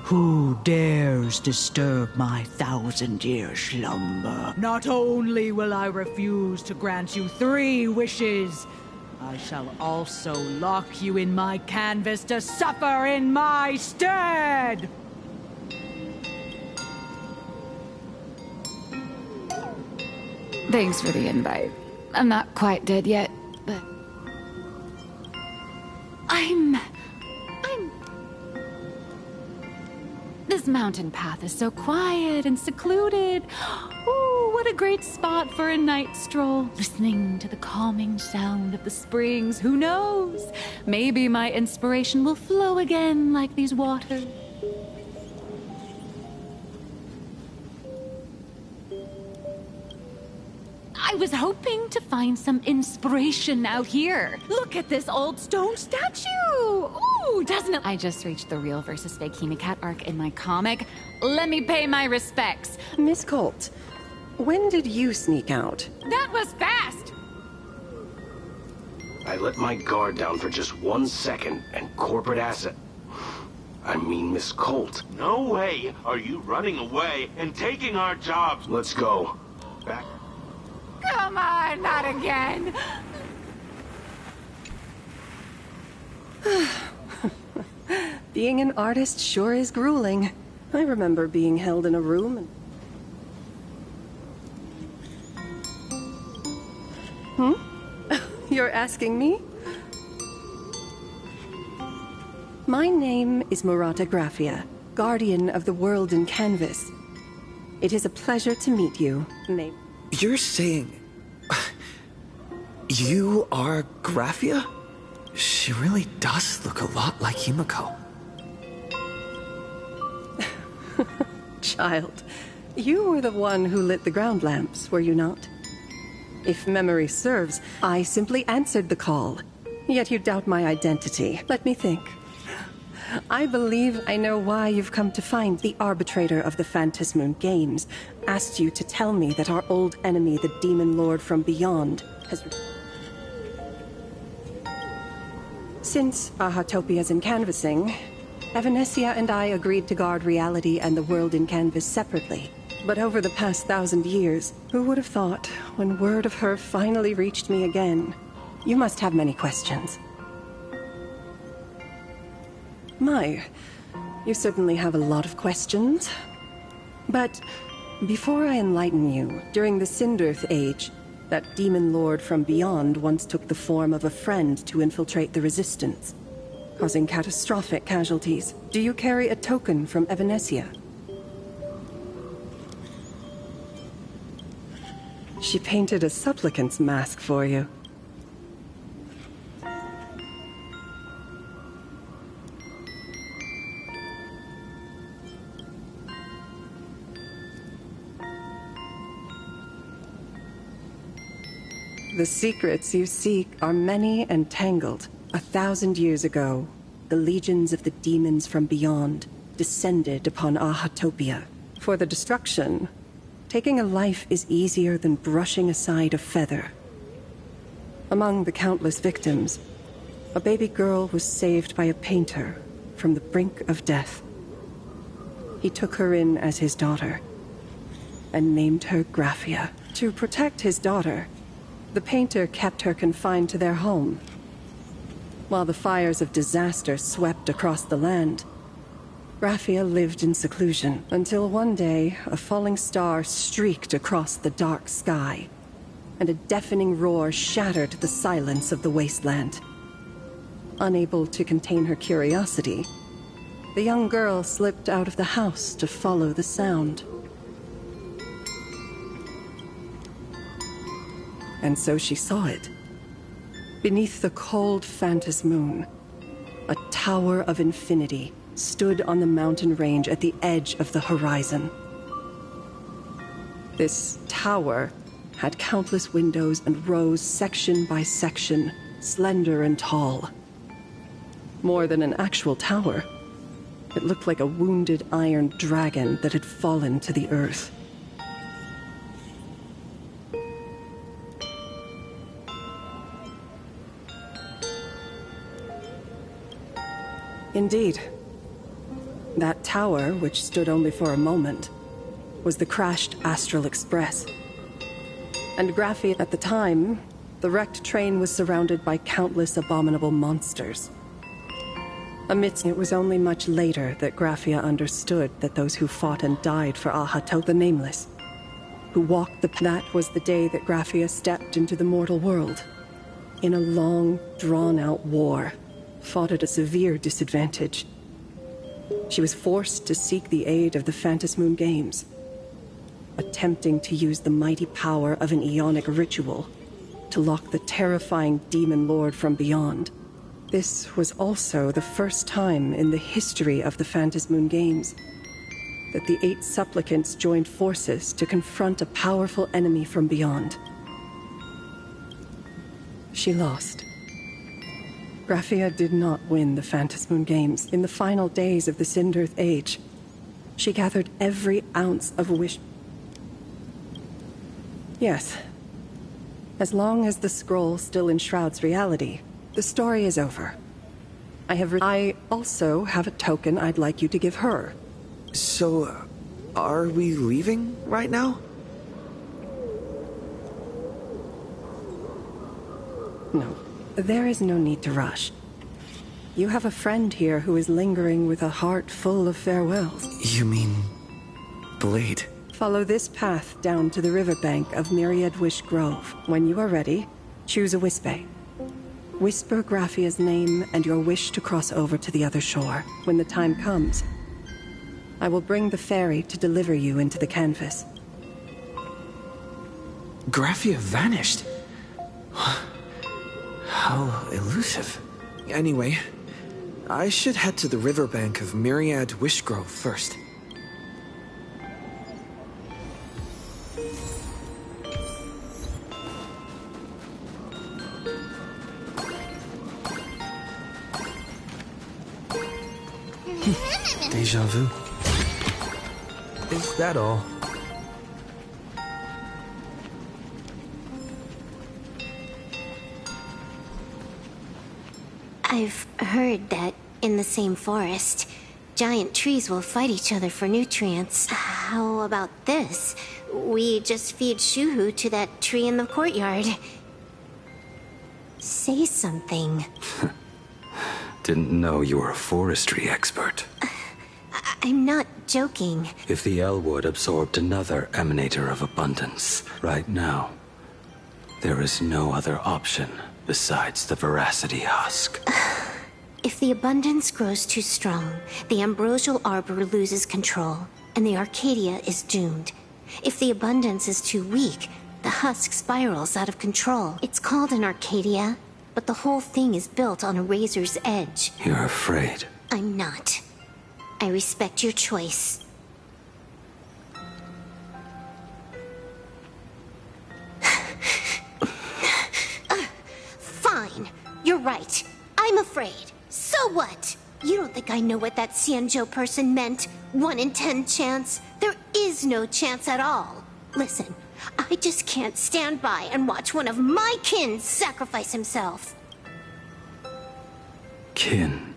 Who dares disturb my 1,000-year slumber? Not only will I refuse to grant you 3 wishes, I shall also lock you in my canvas to suffer in my stead! Thanks for the invite. I'm not quite dead yet, but... I'm... This mountain path is so quiet and secluded. Ooh, what a great spot for a night stroll. Listening to the calming sound of the springs. Who knows? Maybe my inspiration will flow again like these waters. I was hoping to find some inspiration out here. Look at this old stone statue! Ooh, doesn't it? I just reached the real versus fake Hemicat arc in my comic. Let me pay my respects. Miss Colt, when did you sneak out? That was fast! I let my guard down for just 1 second, and corporate asset... I mean, Miss Colt. No way are you running away and taking our jobs. Let's go. Back. Come on, not again! Being an artist sure is grueling. I remember being held in a room and... You're asking me? My name is Murata Graphia, guardian of the world in canvas. It is a pleasure to meet you. You're saying... you are Graphia? She really does look a lot like Himiko. Child, you were the one who lit the ground lamps, were you not? If memory serves, I simply answered the call. Yet you doubt my identity. Let me think. I believe I know why you've come to find the arbitrator of the Phantasmoon Games. Asked you to tell me that our old enemy, the Demon Lord from Beyond, has... Since Ahatopia's in canvassing, Evanesia and I agreed to guard reality and the world in canvas separately. But over the past 1,000 years, who would have thought, when word of her finally reached me again? You must have many questions. My, you certainly have a lot of questions. But before I enlighten you, during the Sinderth Age, that demon lord from beyond once took the form of a friend to infiltrate the Resistance, causing catastrophic casualties. Do you carry a token from Evanesia? She painted a supplicant's mask for you. The secrets you seek are many and tangled. 1,000 years ago, the legions of the demons from beyond descended upon Ahatopia. For the destruction, taking a life is easier than brushing aside a feather. Among the countless victims, a baby girl was saved by a painter from the brink of death. He took her in as his daughter and named her Graphia. To protect his daughter, the painter kept her confined to their home. While the fires of disaster swept across the land, Graphia lived in seclusion until one day a falling star streaked across the dark sky, and a deafening roar shattered the silence of the wasteland. Unable to contain her curiosity, the young girl slipped out of the house to follow the sound. And so she saw it. Beneath the cold Phantasmoon, a tower of infinity stood on the mountain range at the edge of the horizon. This tower had countless windows and rose section by section, slender and tall. More than an actual tower, it looked like a wounded iron dragon that had fallen to the earth. Indeed. That tower, which stood only for a moment, was the crashed Astral Express. And Graphia, at the time, the wrecked train was surrounded by countless abominable monsters. Amidst it was only much later that Graphia understood that those who fought and died for Ahato, the Nameless, who walked that was the day that Graphia stepped into the mortal world, in a long, drawn-out war, fought at a severe disadvantage. She was forced to seek the aid of the Phantasmoon Games. attempting to use the mighty power of an Aeonic ritual to lock the terrifying demon lord from beyond. This was also the first time in the history of the Phantasmoon Games that the 8 supplicants joined forces to confront a powerful enemy from beyond. She lost. Graphia did not win the Phantasmoon Games. In the final days of the Cinderth Age, she gathered every ounce of wish. Yes. As long as the scroll still enshrouds reality, the story is over. I also have a token I'd like you to give her. So, are we leaving right now? No. There is no need to rush. You have a friend here who is lingering with a heart full of farewells. You mean... Blade? Follow this path down to the riverbank of Myriad Wish Grove. When you are ready, choose a Wispe. Whisper Graphia's name and your wish to cross over to the other shore. When the time comes, I will bring the ferry to deliver you into the canvas. Graphia vanished? How elusive. Anyway, I should head to the riverbank of Myriad Wishgrove first. Deja vu. Is that all? I've heard that in the same forest, giant trees will fight each other for nutrients. How about this? We just feed Shuhu to that tree in the courtyard. Say something. Didn't know you were a forestry expert. I'm not joking. If the Elwood absorbed another emanator of abundance right now, there is no other option besides the Veracity Husk. If the abundance grows too strong, the Ambrosial Arbor loses control, and the Arcadia is doomed. If the abundance is too weak, the husk spirals out of control. It's called an Arcadia, but the whole thing is built on a razor's edge. You're afraid. I'm not. I respect your choice. Fine. You're right. I'm afraid. So what? You don't think I know what that Xianzhou person meant? 1 in 10 chance? There is no chance at all. Listen, I just can't stand by and watch one of my kin sacrifice himself. Kin?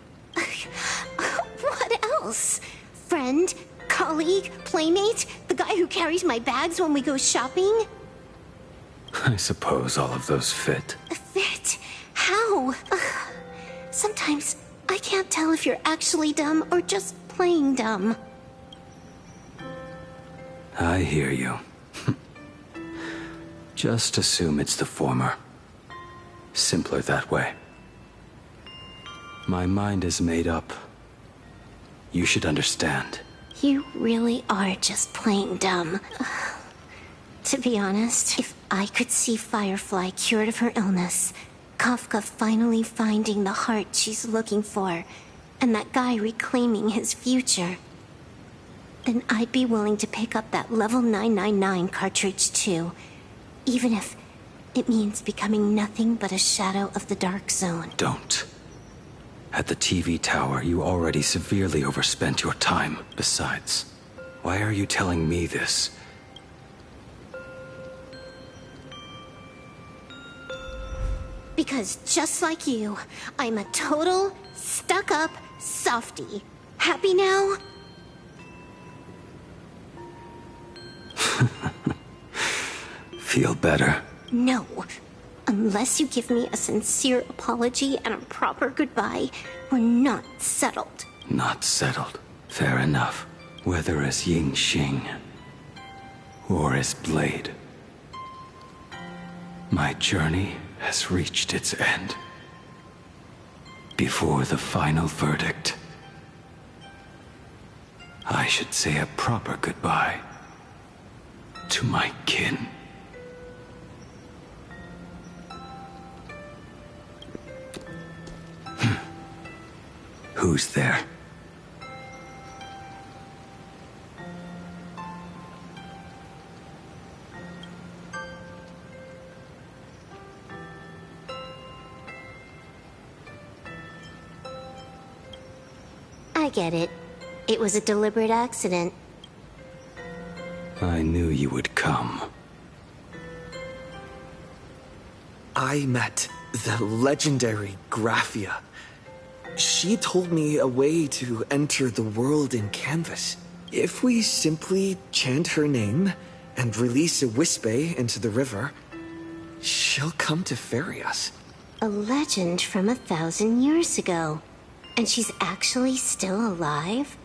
What else? Friend? Colleague? Playmate? The guy who carries my bags when we go shopping? I suppose all of those fit. Fit? How? Sometimes I can't tell if you're actually dumb or just playing dumb. I hear you. Just assume it's the former. Simpler that way. My mind is made up. You should understand. You really are just playing dumb. To be honest, if I could see Firefly cured of her illness, Kafka finally finding the heart she's looking for, and that guy reclaiming his future, then I'd be willing to pick up that level 999 cartridge too, even if it means becoming nothing but a shadow of the Dark Zone. Don't. At the TV tower, you already severely overspent your time. Besides, why are you telling me this? Because just like you, I'm a total, stuck-up softie. Happy now? Feel better? No. Unless you give me a sincere apology and a proper goodbye, we're not settled. Not settled. Fair enough. Whether as Ying Xing or as Blade, my journey has reached its end. Before the final verdict, I should say a proper goodbye to my kin. Who's there? I get it. It was a deliberate accident. I knew you would come. I met the legendary Graphia. She told me a way to enter the world in Canvas. If we simply chant her name and release a Wispe into the river, she'll come to ferry us. A legend from 1,000 years ago. And she's actually still alive?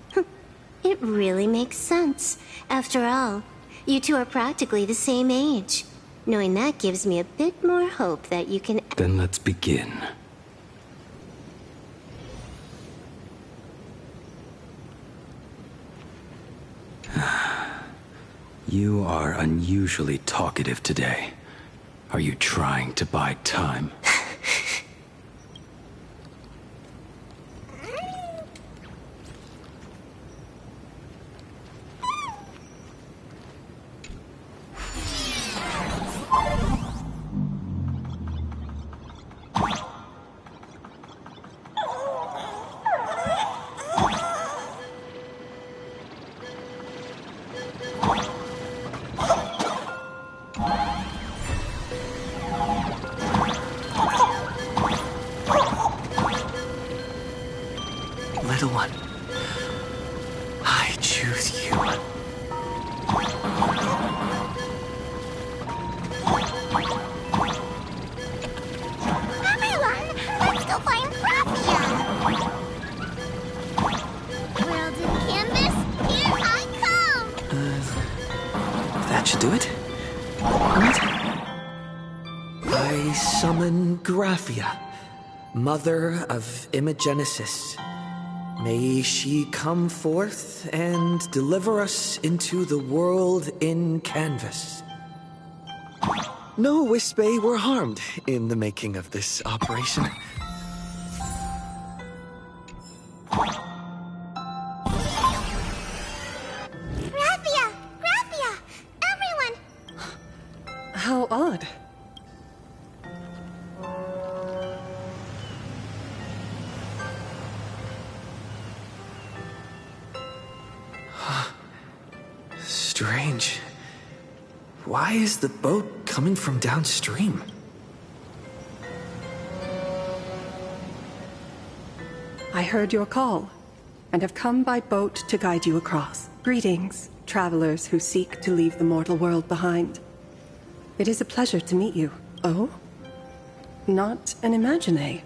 It really makes sense. After all, you two are practically the same age. Knowing that gives me a bit more hope that you can... Then let's begin. You are unusually talkative today. Are you trying to buy time? Little one, I choose you. Everyone, let's go find Graphia! World in Canvas, here I come! That should do it. What? I summon Graphia, mother of Imogenesis. May she come forth and deliver us into the world in Canvas. No Wispe were harmed in the making of this operation. Graphia! Graphia! Everyone! How odd. Strange. Why is the boat coming from downstream? I heard your call, and have come by boat to guide you across. Greetings, travelers who seek to leave the mortal world behind. It is a pleasure to meet you. Oh? Not an Imagine,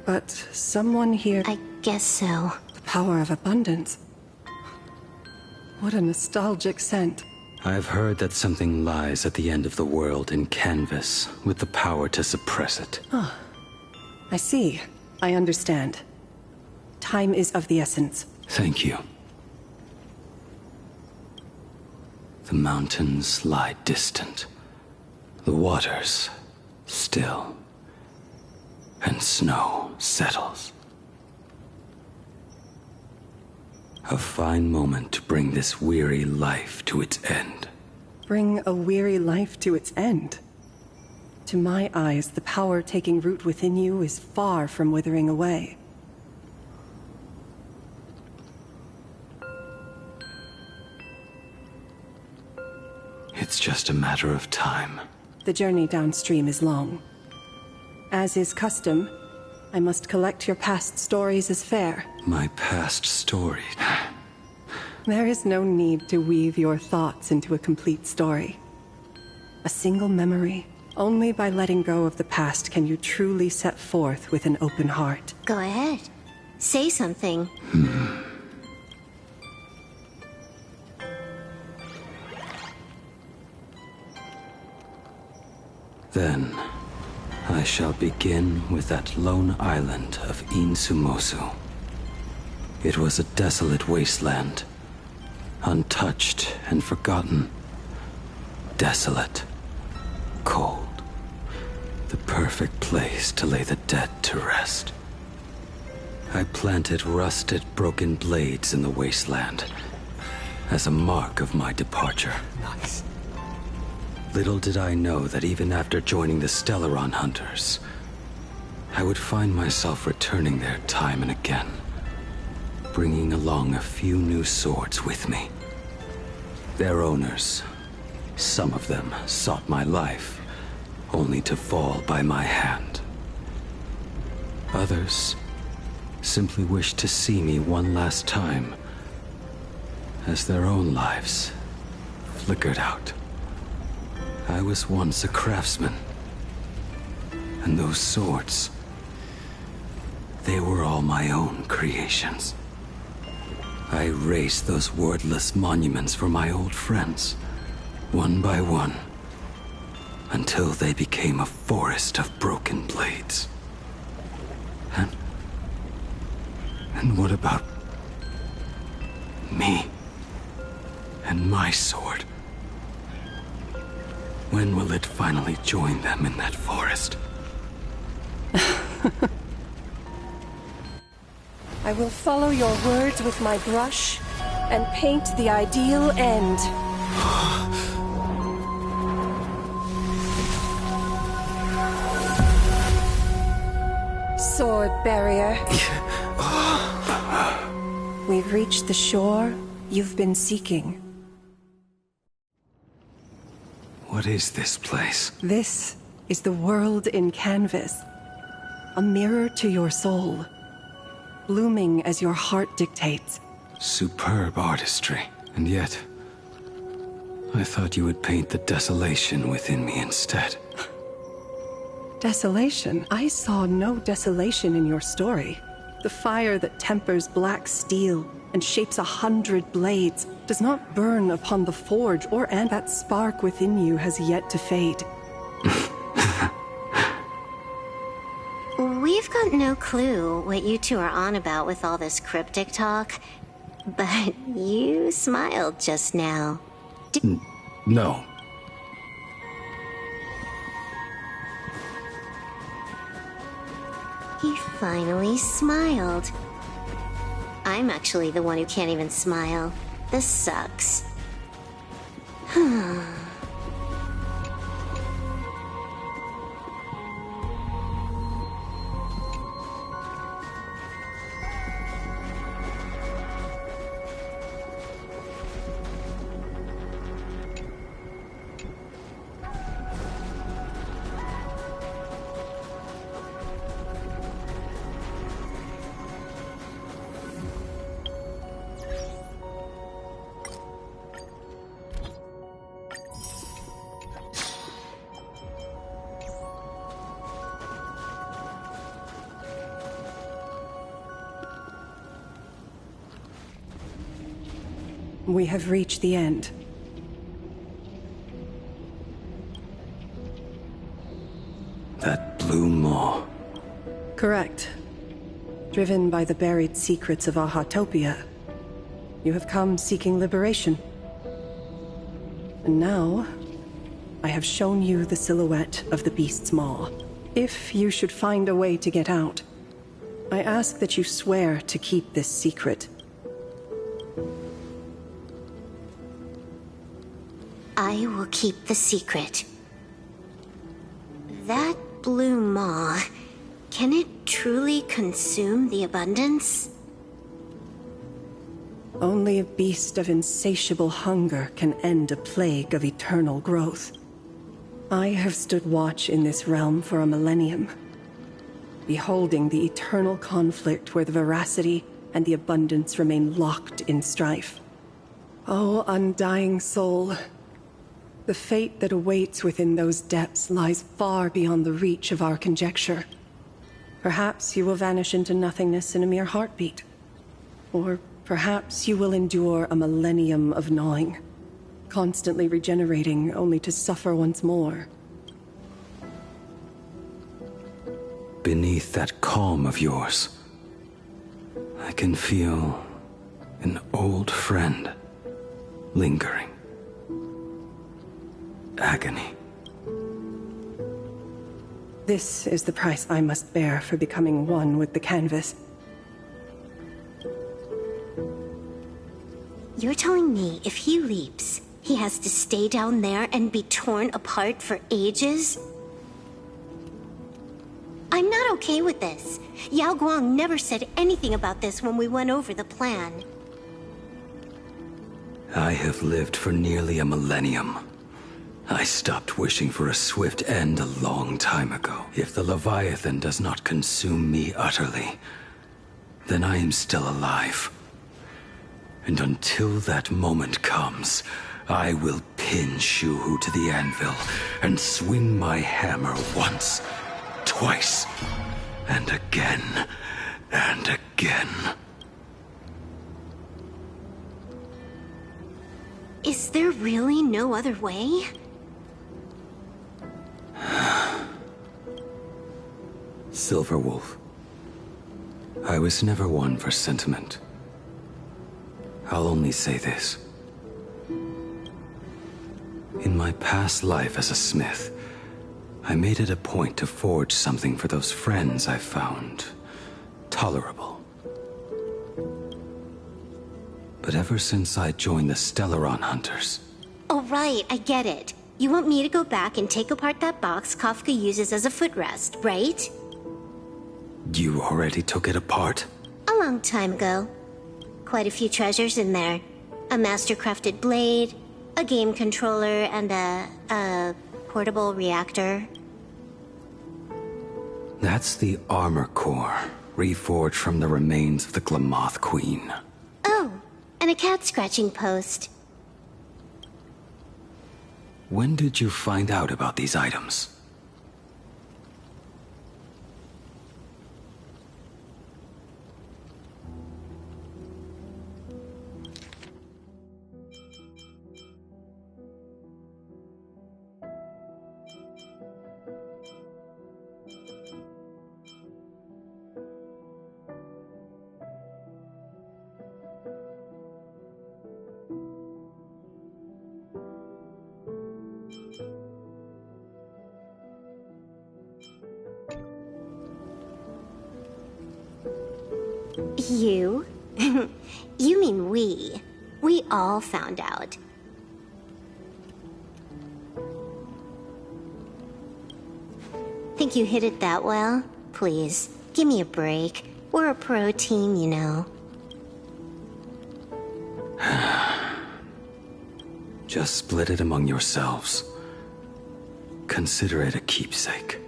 but someone here... I guess so. The power of abundance. What a nostalgic scent. I've heard that something lies at the end of the world in Canvas, with the power to suppress it. Ah, I see. I understand. Time is of the essence. Thank you. The mountains lie distant. The waters still. And snow settles. A fine moment to bring this weary life to its end. Bring a weary life to its end? To my eyes, the power taking root within you is far from withering away. It's just a matter of time. The journey downstream is long. As is custom, I must collect your past stories as fare. My past story. There is no need to weave your thoughts into a complete story. A single memory. Only by letting go of the past can you truly set forth with an open heart. Go ahead. Say something. Then, I shall begin with that lone island of Insumosu. It was a desolate wasteland, untouched and forgotten, desolate, cold, the perfect place to lay the dead to rest. I planted rusted, broken blades in the wasteland as a mark of my departure. Nice. Little did I know that even after joining the Stellaron Hunters, I would find myself returning there time and again, bringing along a few new swords with me. Their owners, some of them sought my life, only to fall by my hand. Others simply wished to see me one last time, as their own lives flickered out. I was once a craftsman, and those swords, they were all my own creations. I raised those wordless monuments for my old friends, one by one, until they became a forest of broken blades. And what about me and my sword? When will it finally join them in that forest? I will follow your words with my brush and paint the ideal end. Sword barrier. We've reached the shore you've been seeking. What is this place? This is the world in canvas. A mirror to your soul. Blooming as your heart dictates. Superb artistry. And yet, I thought you would paint the desolation within me instead. Desolation? I saw no desolation in your story. The fire that tempers black steel and shapes 100 blades does not burn upon the forge, and that spark within you has yet to fade. We've got no clue what you two are on about with all this cryptic talk, but you smiled just now. No. He finally smiled. I'm actually the one who can't even smile. This sucks. We have reached the end. That blue maw. Correct. Driven by the buried secrets of Ahatopia, you have come seeking liberation. And now, I have shown you the silhouette of the beast's maw. If you should find a way to get out, I ask that you swear to keep this secret. I will keep the secret. That blue maw, can it truly consume the abundance? Only a beast of insatiable hunger can end a plague of eternal growth. I have stood watch in this realm for a millennium, beholding the eternal conflict where the veracity and the abundance remain locked in strife. Oh, undying soul, the fate that awaits within those depths lies far beyond the reach of our conjecture. Perhaps you will vanish into nothingness in a mere heartbeat. Or perhaps you will endure a millennium of gnawing, constantly regenerating only to suffer once more. Beneath that calm of yours, I can feel an old friend lingering. agony. This is the price I must bear for becoming one with the canvas. You're telling me if he leaps, he has to stay down there and be torn apart for ages? I'm not okay with this. Yao Guang never said anything about this when we went over the plan. I have lived for nearly a millennium. I stopped wishing for a swift end a long time ago. If the Leviathan does not consume me utterly, then I am still alive. And until that moment comes, I will pin Shuhu to the anvil and swing my hammer once, twice, and again, and again. Is there really no other way? Silverwolf, I was never one for sentiment. I'll only say this. In my past life as a smith, I made it a point to forge something for those friends I found tolerable. But ever since I joined the Stellaron Hunters... Oh right, I get it. You want me to go back and take apart that box Kafka uses as a footrest, right? You already took it apart? A long time ago. Quite a few treasures in there. A master-crafted blade, a game controller, and a portable reactor. That's the armor core, reforged from the remains of the Glamoth Queen. Oh, and a cat-scratching post. When did you find out about these items? You? You mean we. We all found out. Think you hit it that well? Please, give me a break. We're a pro team, you know. Just split it among yourselves. Consider it a keepsake.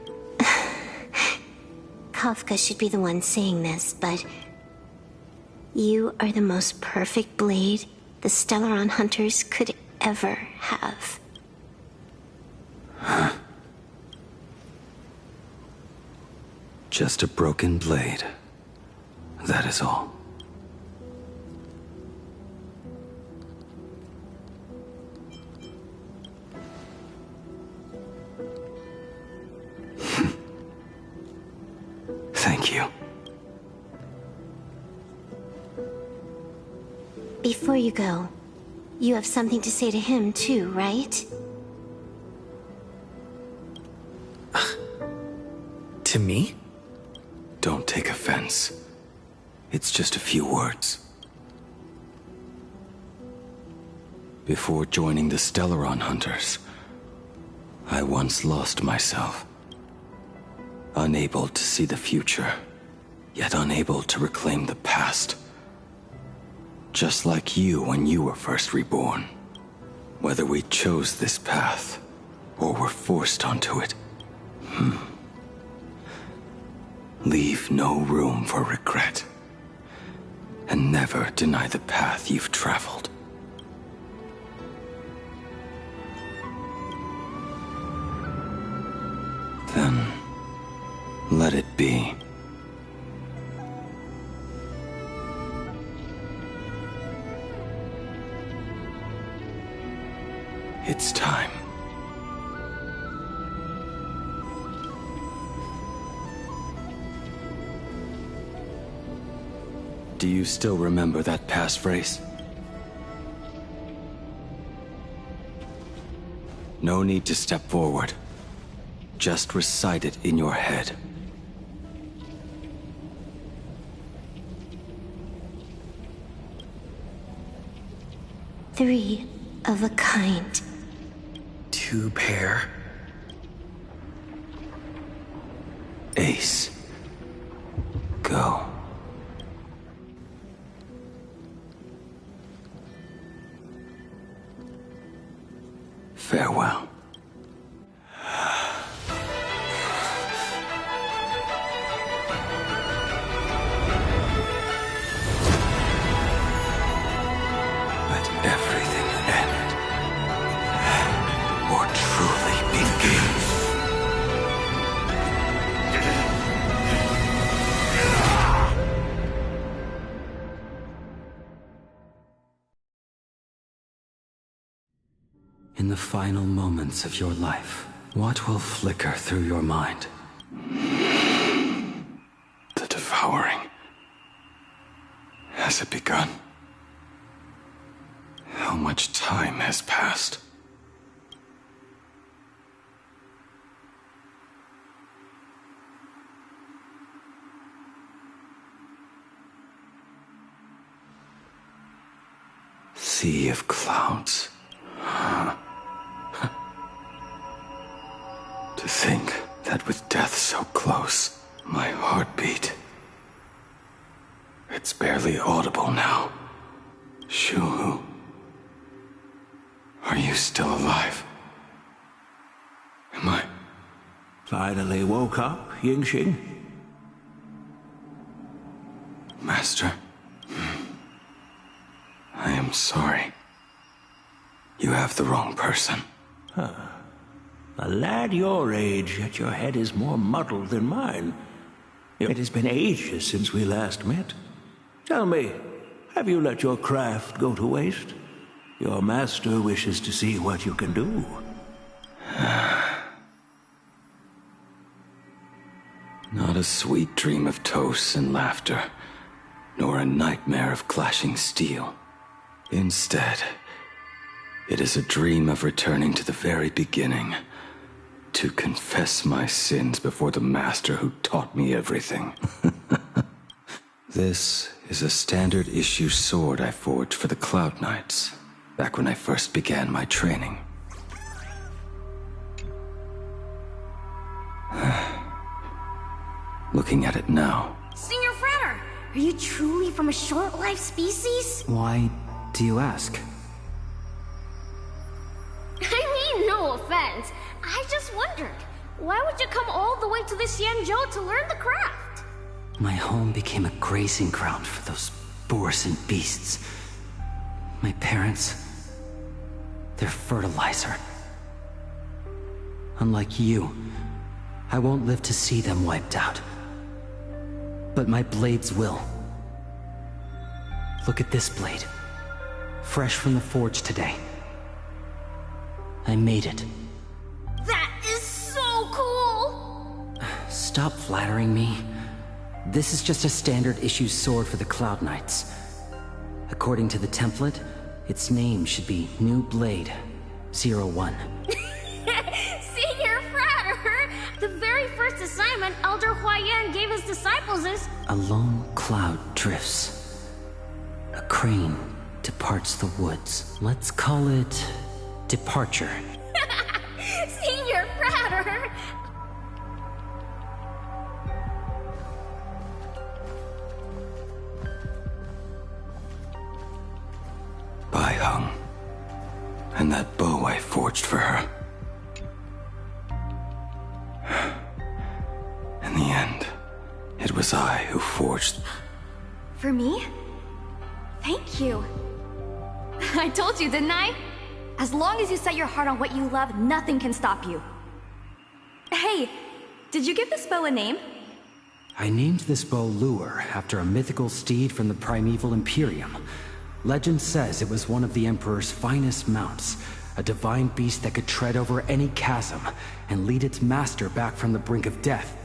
Kafka should be the one saying this, but... You are the most perfect blade the Stellaron Hunters could ever have. Just a broken blade. That is all. Thank you. Before you go, you have something to say to him too, right? To me? Don't take offense. It's just a few words. Before joining the Stellaron Hunters, I once lost myself. Unable to see the future, yet unable to reclaim the past. Just like you when you were first reborn. Whether we chose this path, or were forced onto it. Leave no room for regret. And never deny the path you've traveled. Then, let it be. It's time. Do you still remember that passphrase? No need to step forward. Just recite it in your head. Three of a kind. 2 pair. Ace. Go. Farewell. Let everything end, or truly begin. In the final moments of your life, what will flicker through your mind? The devouring. Has it begun? How much time has passed? Sea of clouds. To think that with death so close, my heartbeat... It's barely audible now. Shu-Hu. Are you still alive? Am I... Finally woke up, Yingxing? Master? I am sorry. You have the wrong person. Huh. A lad your age, yet your head is more muddled than mine. It has been ages since we last met. Tell me, have you let your craft go to waste? Your master wishes to see what you can do. Not a sweet dream of toasts and laughter, nor a nightmare of clashing steel. Instead, it is a dream of returning to the very beginning, to confess my sins before the master who taught me everything. This is a standard issue sword I forged for the Cloud Knights, back when I first began my training. Looking at it now. Senior Frater, are you truly from a short-lived species? Why do you ask? I mean, no offense. I just wondered, why would you come all the way to this Yanzhou to learn the craft? My home became a grazing ground for those boars and beasts. My parents, they're fertilizer. Unlike you, I won't live to see them wiped out. But my blades will. Look at this blade. Fresh from the forge today. I made it. That is so cool! Stop flattering me. This is just a standard issue sword for the Cloud Knights. According to the template, its name should be New Blade 01. Senior Frater! The very first assignment Elder Huaiyan gave his disciples is... A lone cloud drifts. A crane departs the woods. Let's call it... Departure. Senior Frater! Bai Heng. And that bow I forged for her. In the end, it was I who forged... For me? Thank you. I told you, didn't I? As long as you set your heart on what you love, nothing can stop you. Hey, did you give this bow a name? I named this bow Lure after a mythical steed from the primeval Imperium. Legend says it was one of the Emperor's finest mounts, a divine beast that could tread over any chasm and lead its master back from the brink of death.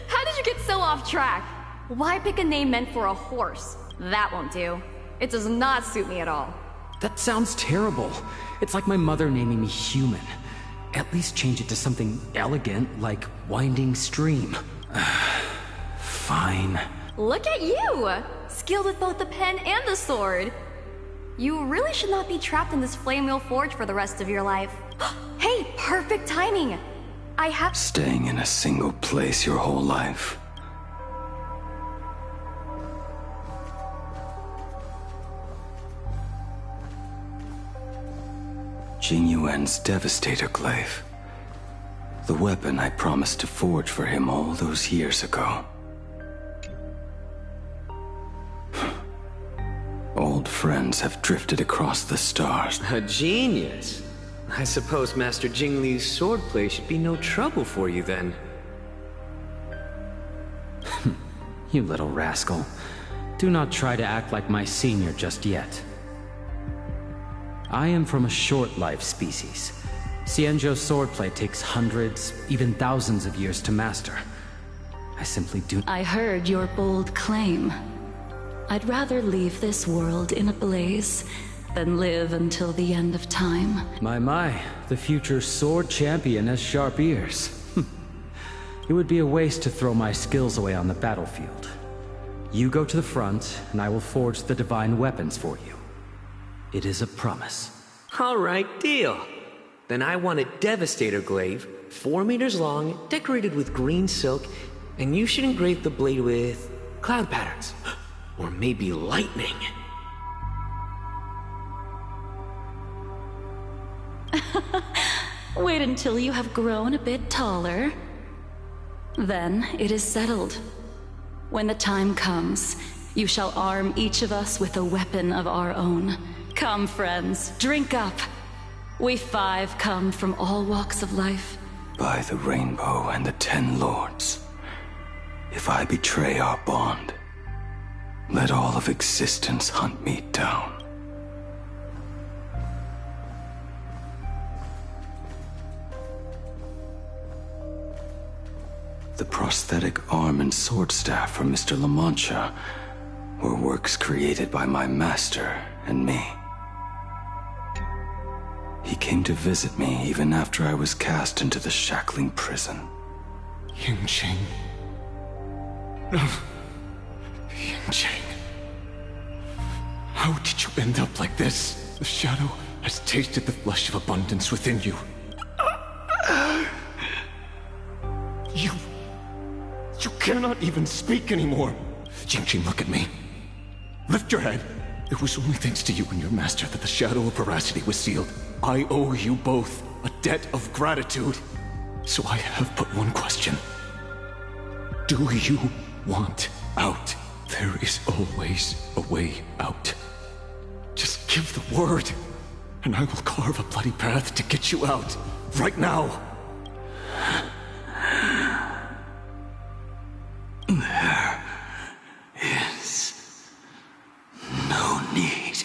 How did you get so off track? Why pick a name meant for a horse? That won't do. It does not suit me at all. That sounds terrible. It's like my mother naming me human. At least change it to something elegant, like Winding Stream. Fine. Look at you! Skilled with both the pen and the sword. You really should not be trapped in this flame wheel forge for the rest of your life. Hey, perfect timing! I have— Staying in a single place your whole life. Jing Yuan's Devastator Glaive. The weapon I promised to forge for him all those years ago. Old friends have drifted across the stars. A genius. I suppose Master Jing Li's swordplay should be no trouble for you then. You little rascal. Do not try to act like my senior just yet. I am from a short-life species. Xianzhou's swordplay takes hundreds, even thousands of years to master. I simply do— I heard your bold claim. I'd rather leave this world in a blaze than live until the end of time. My, the future sword champion has sharp ears. It would be a waste to throw my skills away on the battlefield. You go to the front, and I will forge the divine weapons for you. It is a promise. All right, deal. Then I want a Devastator Glaive, 4 meters long, decorated with green silk, and you should engrave the blade with cloud patterns. Or maybe lightning. Wait until you have grown a bit taller. Then it is settled. When the time comes, you shall arm each of us with a weapon of our own. Come, friends, drink up. We 5 come from all walks of life. By the rainbow and the 10 lords, if I betray our bond, let all of existence hunt me down. The prosthetic arm and sword staff from Mr. La Mancha were works created by my master and me. He came to visit me even after I was cast into the shackling prison. Yingqing. Yingqing. How did you end up like this? The shadow has tasted the flesh of abundance within you. You cannot even speak anymore. Yingqing, look at me. Lift your head. It was only thanks to you and your master that the shadow of veracity was sealed. I owe you both a debt of gratitude. So I have but one question. Do you want out? There is always a way out. Just give the word, and I will carve a bloody path to get you out. Right now. There is no need.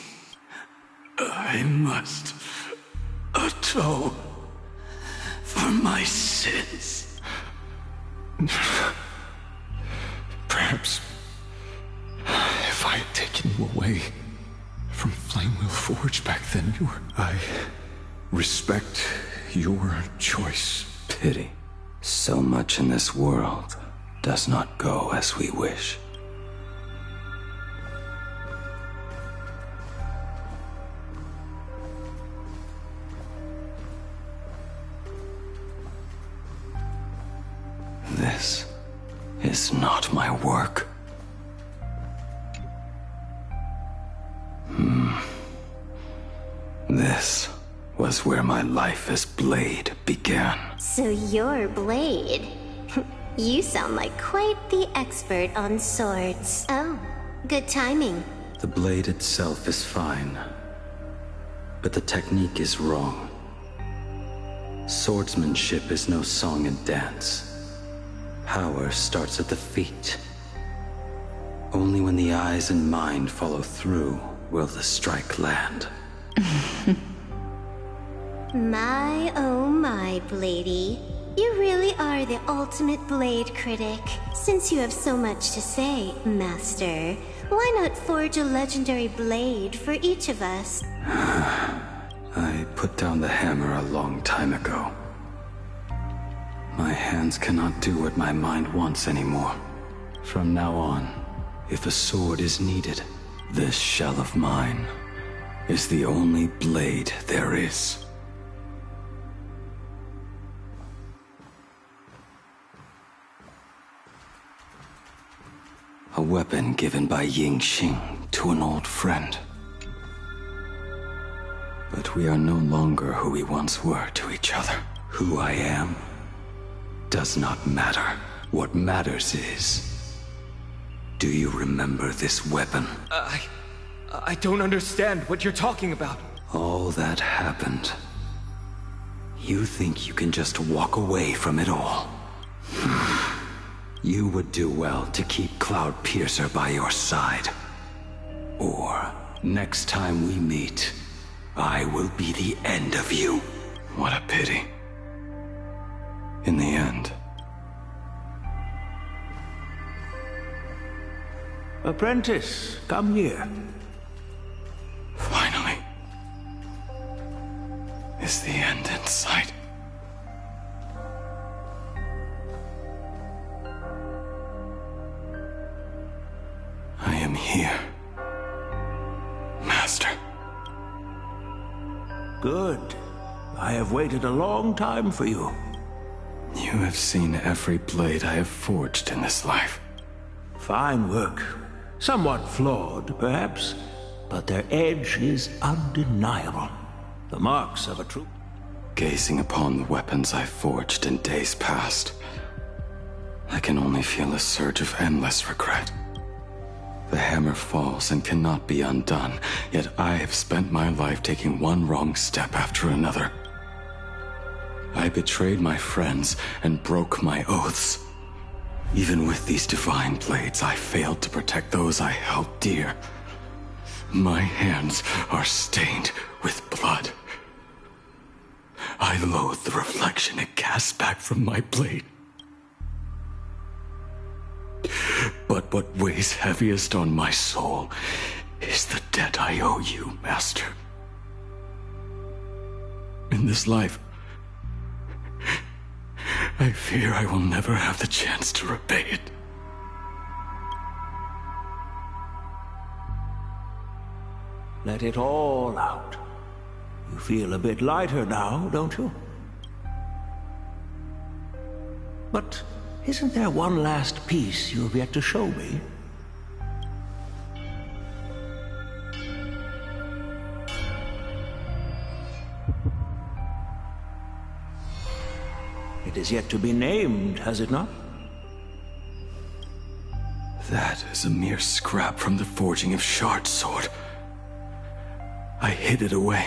I must atone for my sins. Perhaps if I had taken you away from Flamewheel Forge back then, I respect your choice. Pity. So much in this world does not go as we wish. This is not my work. This was where my life as Blade began. So you're Blade. You sound like quite the expert on swords. Oh, good timing. The blade itself is fine, but the technique is wrong. Swordsmanship is no song and dance. Power starts at the feet. Only when the eyes and mind follow through will the strike land. My, oh my, Bladey. You really are the ultimate blade critic. Since you have so much to say, Master, why not forge a legendary blade for each of us? I put down the hammer a long time ago. My hands cannot do what my mind wants anymore. From now on, if a sword is needed, this shell of mine is the only blade there is. A weapon given by Ying Xing to an old friend. But we are no longer who we once were to each other. Who I am does not matter. What matters is, do you remember this weapon? I don't understand what you're talking about. All that happened. You think you can just walk away from it all? You would do well to keep Cloud Piercer by your side. Or, next time we meet, I will be the end of you. What a pity. In the end. Apprentice, come here. Finally. Is the end in sight? I am here, Master. Good. I have waited a long time for you. You have seen every blade I have forged in this life. Fine work. Somewhat flawed, perhaps, but their edge is undeniable. The marks of a true... Gazing upon the weapons I forged in days past, I can only feel a surge of endless regret. The hammer falls and cannot be undone, yet I have spent my life taking one wrong step after another. I betrayed my friends and broke my oaths. Even with these divine blades, I failed to protect those I held dear. My hands are stained with blood. I loathe the reflection it casts back from my blade. But what weighs heaviest on my soul is the debt I owe you, Master. In this life, I fear I will never have the chance to repay it. Let it all out. You feel a bit lighter now, don't you? But isn't there one last piece you've yet to show me? It is yet to be named, has it not? That is a mere scrap from the forging of Shard Sword. I hid it away,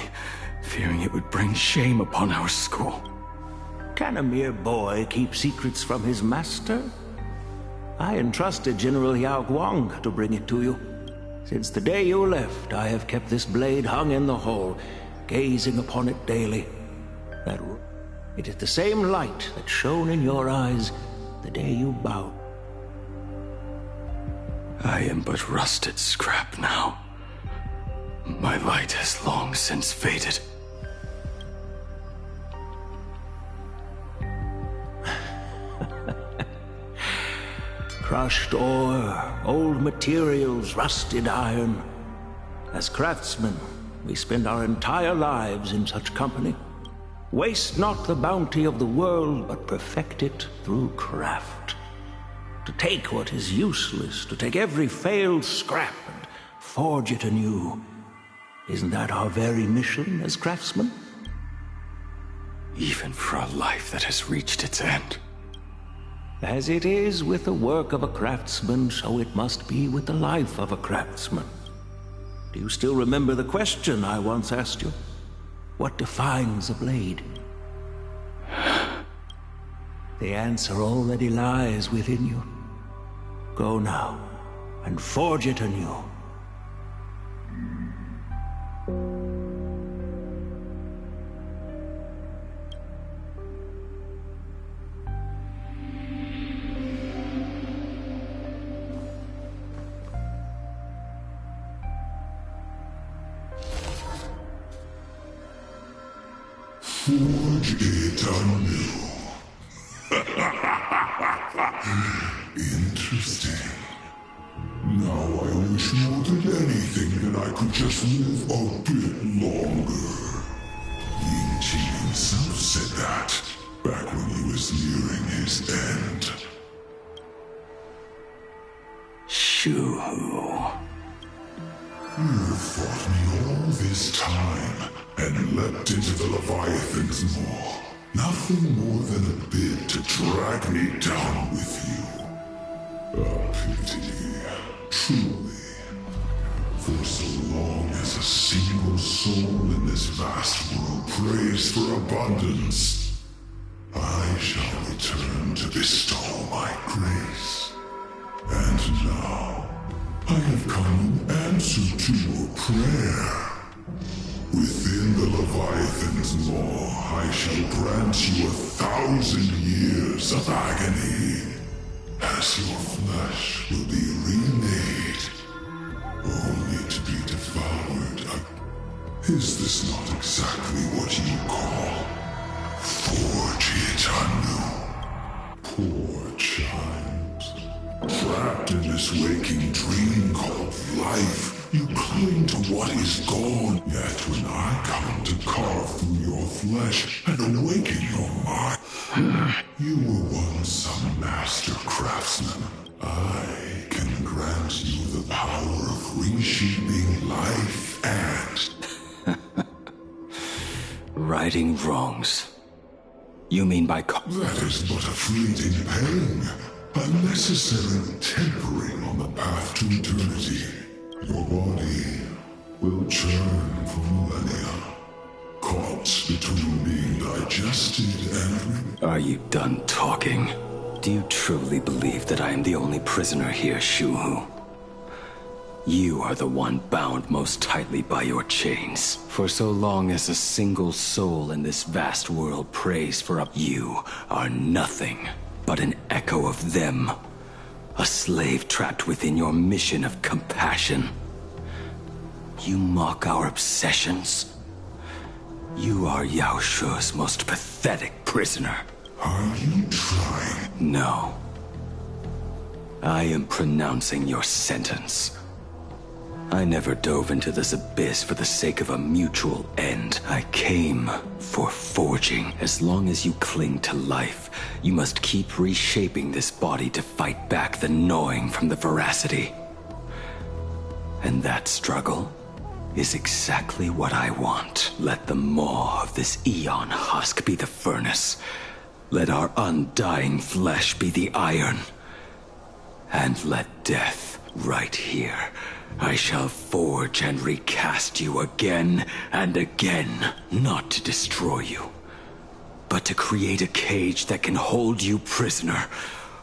fearing it would bring shame upon our school. Can a mere boy keep secrets from his master? I entrusted General Yao Guang to bring it to you. Since the day you left, I have kept this blade hung in the hall, gazing upon it daily. It is the same light that shone in your eyes the day you bowed. I am but rusted scrap now. My light has long since faded. Crushed ore, old materials, rusted iron. As craftsmen, we spend our entire lives in such company. Waste not the bounty of the world, but perfect it through craft. To take what is useless, to take every failed scrap and forge it anew. Isn't that our very mission as craftsmen? Even for a life that has reached its end. As it is with the work of a craftsman, so it must be with the life of a craftsman. Do you still remember the question I once asked you? What defines a blade? The answer already lies within you. Go now, and forge it anew. Forge it anew. Interesting. Now I wish more than anything that I could just live a bit longer. Ying Qing himself said that back when he was nearing his end. Shu-Hu. You fought me all this time and leapt into the Leviathan's maw. Nothing more than a bit to drag me down with you. A pity, truly. For so long as a single soul in this vast world prays for abundance, I shall return to bestow my grace. And now, I have come in answer to your prayer. Within the Leviathan's maw, I shall grant you 1,000 years of agony, as your flesh will be remade, only to be devoured. Is this not exactly what you call forge it anew? Poor child, trapped in this waking dream called life, you cling to what is gone. Yet when I come to carve through your flesh and awaken your mind, you were once some master craftsman. I can grant you the power of reshaping life and... Righting wrongs. You mean by That is but a fleeting pang, a necessary tempering on the path to eternity. Your body will churn for millennia, caught between being digested and... Are you done talking? Do you truly believe that I am the only prisoner here, Shu-Hu? You are the one bound most tightly by your chains. For so long as a single soul in this vast world prays for you are nothing but an echo of them. A slave trapped within your mission of compassion. You mock our obsessions. You are Yao Shu's most pathetic prisoner. Are you trying? No. I am pronouncing your sentence. I never dove into this abyss for the sake of a mutual end. I came for forging. As long as you cling to life, you must keep reshaping this body to fight back the gnawing from the veracity. And that struggle is exactly what I want. Let the maw of this Aeon husk be the furnace. Let our undying flesh be the iron. And let death, right here, I shall forge and recast you again and again, not to destroy you, but to create a cage that can hold you prisoner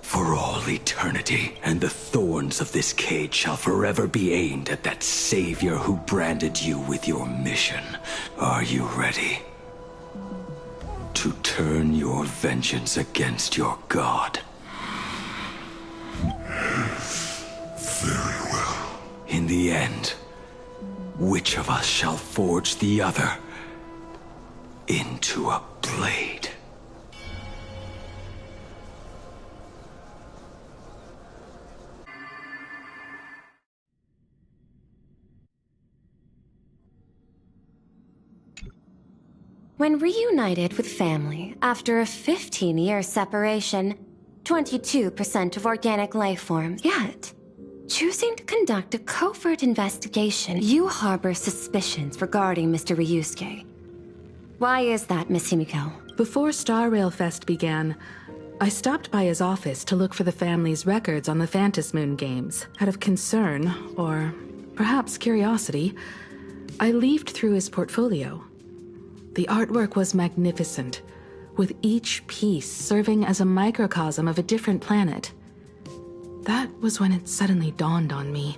for all eternity. And the thorns of this cage shall forever be aimed at that savior who branded you with your mission. Are you ready to turn your vengeance against your god? Very well. In the end, which of us shall forge the other into a blade? When reunited with family after a 15-year separation, 22% of organic life forms, yet choosing to conduct a covert investigation, you harbor suspicions regarding Mr. Ryusuke. Why is that, Miss Himiko? Before Star Rail Fest began, I stopped by his office to look for the family's records on the Phantasmoon games. Out of concern, or perhaps curiosity, I leafed through his portfolio. The artwork was magnificent, with each piece serving as a microcosm of a different planet. That was when it suddenly dawned on me.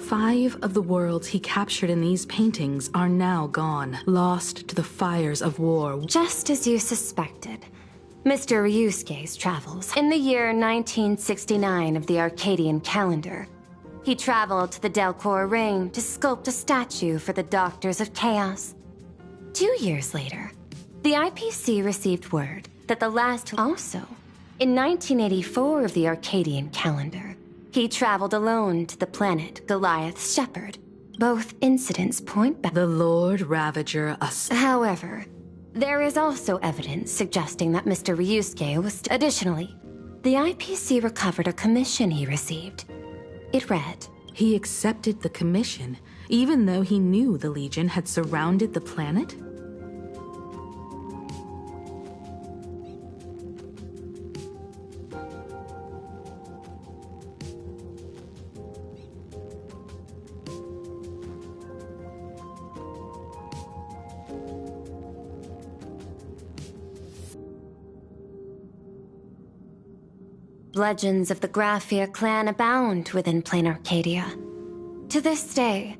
5 of the worlds he captured in these paintings are now gone, lost to the fires of war. Just as you suspected, Mr. Ryusuke's travels. In the year 1969 of the Arcadian calendar, he traveled to the Delcor Ring to sculpt a statue for the Doctors of Chaos. 2 years later, the IPC received word that the last... Also, in 1984 of the Arcadian calendar, he traveled alone to the planet Goliath's Shepherd. Both incidents point back... The Lord Ravager... However, there is also evidence suggesting that Mr. Ryusuke was... Additionally, the IPC recovered a commission he received. It read... He accepted the commission, even though he knew the Legion had surrounded the planet? Legends of the Graphia clan abound within Plain Arcadia. To this day,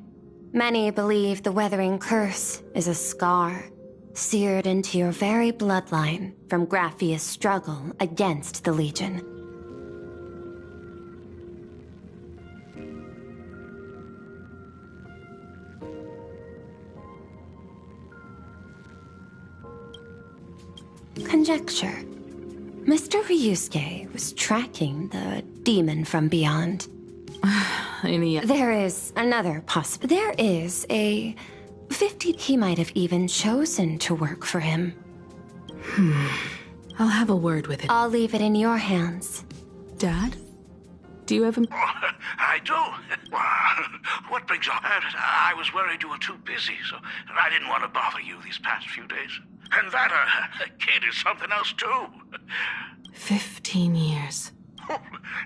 many believe the Weathering Curse is a scar seared into your very bloodline from Graphia's struggle against the Legion. Conjecture. Mr. Ryusuke was tracking the demon from beyond. There is another possibility. There is a 50. He might have even chosen to work for him. I'll have a word with it. I'll leave it in your hands. Dad? Do you have a... I do. What brings up? I was worried you were too busy, so I didn't want to bother you these past few days. And that kid is something else, too. 15 years.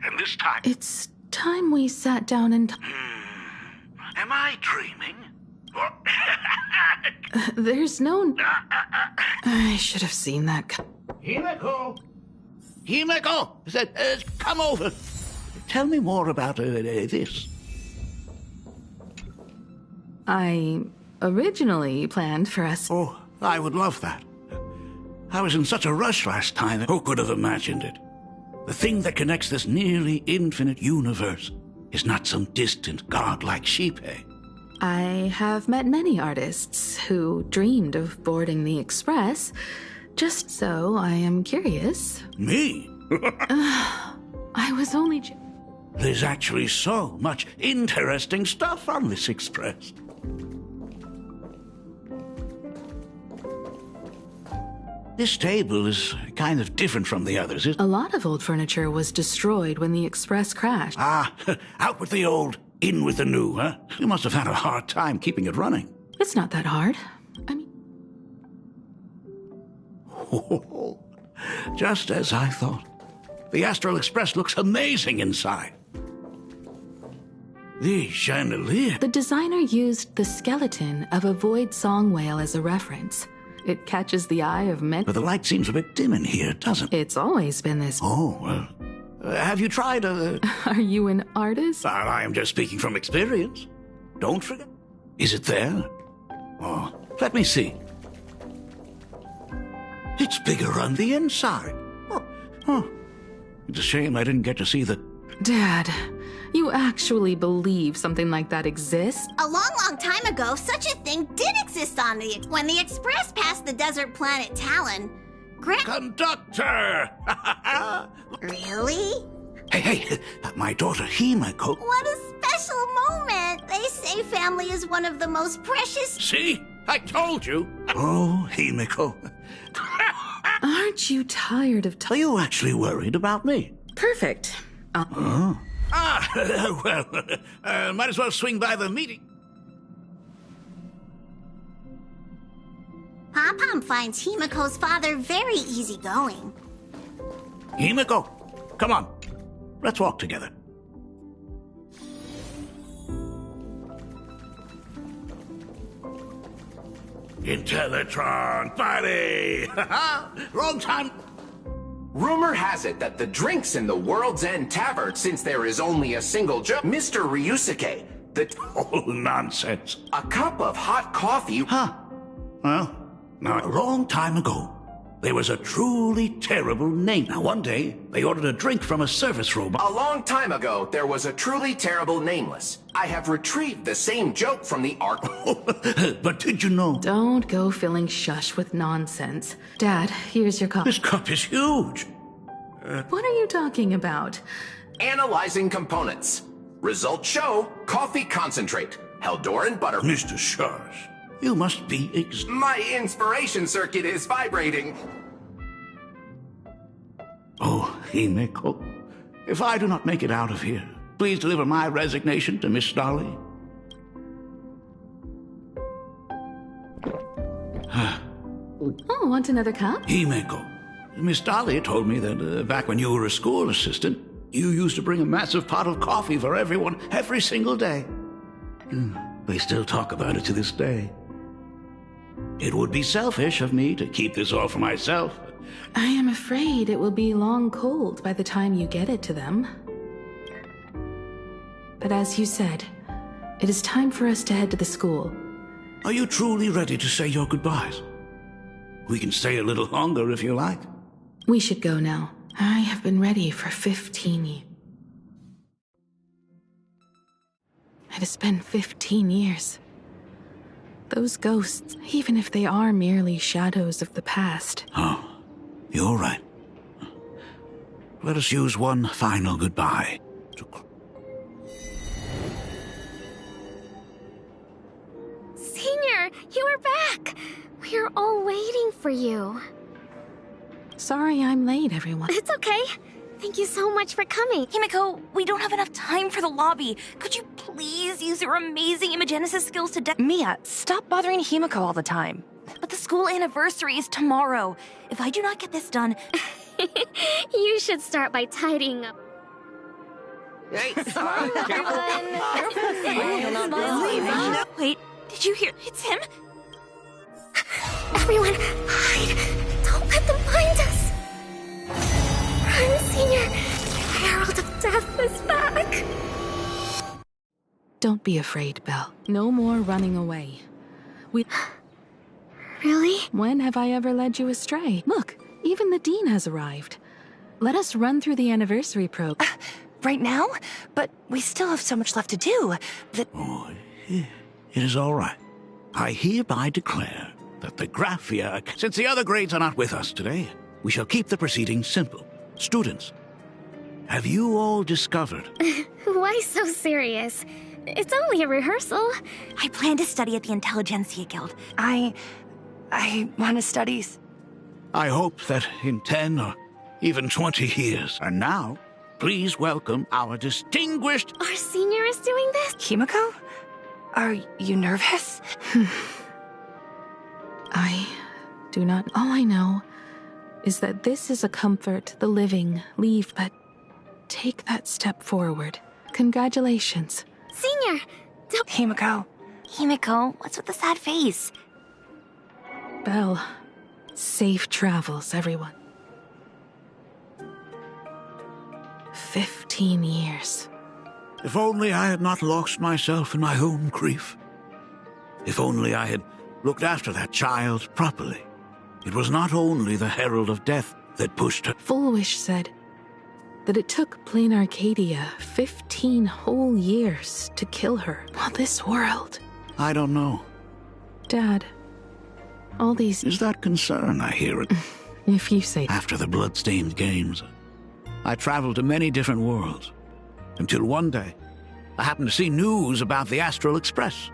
And this time... It's time we sat down and... Am I dreaming? There's no... I should have seen that. Himeko! Himeko! Come over. Tell me more about this. I originally planned for us... Oh, I would love that. I was in such a rush last time. Who could have imagined it? The thing that connects this nearly infinite universe is not some distant god-like Xipe. I have met many artists who dreamed of boarding the Express. Just so I am curious. Me? I was only... There's actually so much interesting stuff on this Express. This table is kind of different from the others. A lot of old furniture was destroyed when the Express crashed. Ah, out with the old, in with the new, huh? You must have had a hard time keeping it running. It's not that hard. Just as I thought. The Astral Express looks amazing inside. The chandelier. The designer used the skeleton of a void song whale as a reference. It catches the eye of many. But the light seems a bit dim in here, doesn't it? It's always been this. Oh, well. Have you tried a... Are you an artist? I am just speaking from experience. Don't forget. Is it there? Oh, let me see. It's bigger on the inside. Oh. It's a shame I didn't get to see the... Dad, you actually believe something like that exists? A long time ago, such a thing did exist on the... When the Express passed the desert planet Talon, Conductor! Really? Hey, my daughter Himeko... What a special moment! They say family is one of the most precious... See? I told you! Oh, Himeko. Aren't you tired of... Are you actually worried about me? Perfect. Oh. Well, might as well swing by the meeting. Pom-Pom finds Himeko's father very easygoing. Himeko, come on. Let's walk together. Intellitron party! Wrong time. Rumor has it that the drinks in the World's End Tavern, since there is only a single Mr. Ryusuke, Oh, nonsense. A cup of hot coffee? Huh. Well, now, a long time ago, there was a truly terrible name. Now, one day, they ordered a drink from a service robot. A long time ago, there was a truly terrible nameless. I have retrieved the same joke from the ark. But did you know? Don't go filling shush with nonsense. Dad, here's your cup. This cup is huge. What are you talking about? Analyzing components. Results show coffee concentrate. Heldoran butter. Mr. Shush, you must be My inspiration circuit is vibrating. Oh, Himeko, if I do not make it out of here, please deliver my resignation to Miss Dolly. Oh, want another cup? Himeko, Miss Dolly told me that back when you were a school assistant, you used to bring a massive pot of coffee for everyone every single day. They still talk about it to this day. It would be selfish of me to keep this all for myself. I am afraid it will be long cold by the time you get it to them. But as you said, it is time for us to head to the school. Are you truly ready to say your goodbyes? We can stay a little longer if you like. We should go now. I have been ready for 15 years. It has been 15 years. Those ghosts, even if they are merely shadows of the past. Oh, you're right. Let us use one final goodbye. Senior, you are back! We're all waiting for you. Sorry I'm late, everyone. It's okay. Thank you so much for coming. Himeko, we don't have enough time for the lobby. Could you please use your amazing Imagenesis skills to Mia, stop bothering Himeko all the time. But the school anniversary is tomorrow. If I do not get this done... You should start by tidying up. Hey, Wait, did you hear? It's him? Everyone, hide! Don't let them find us! Run, Senior! The Herald of Death is back! Don't be afraid, Belle. No more running away. Really? When have I ever led you astray? Look, even the Dean has arrived. Let us run through the anniversary program. Right now? But we still have so much left to do. Oh, it is all right. I hereby declare that the Graphia... Since the other grades are not with us today, we shall keep the proceedings simple. Students, have you all discovered... Why so serious? It's only a rehearsal. I plan to study at the Intelligentsia Guild. I want to study... I hope that in 10 or even 20 years. And now, please welcome our distinguished... Our senior is doing this? Himeko? Are you nervous? I do not... All I know is that this is a comfort the living leave, but take that step forward. Congratulations. Senior! Don't... Himeko. Himeko, what's with the sad face? Belle, safe travels, everyone. 15 years. If only I had not lost myself in my own grief. If only I had looked after that child properly. It was not only the Herald of Death that pushed her. Fulwish said that it took Plain Arcadia 15 whole years to kill her. Well, this world... I don't know. Dad, all these... Is that concern I hear it? If you say... After the Bloodstained Games, I traveled to many different worlds. Until one day, I happened to see news about the Astral Express.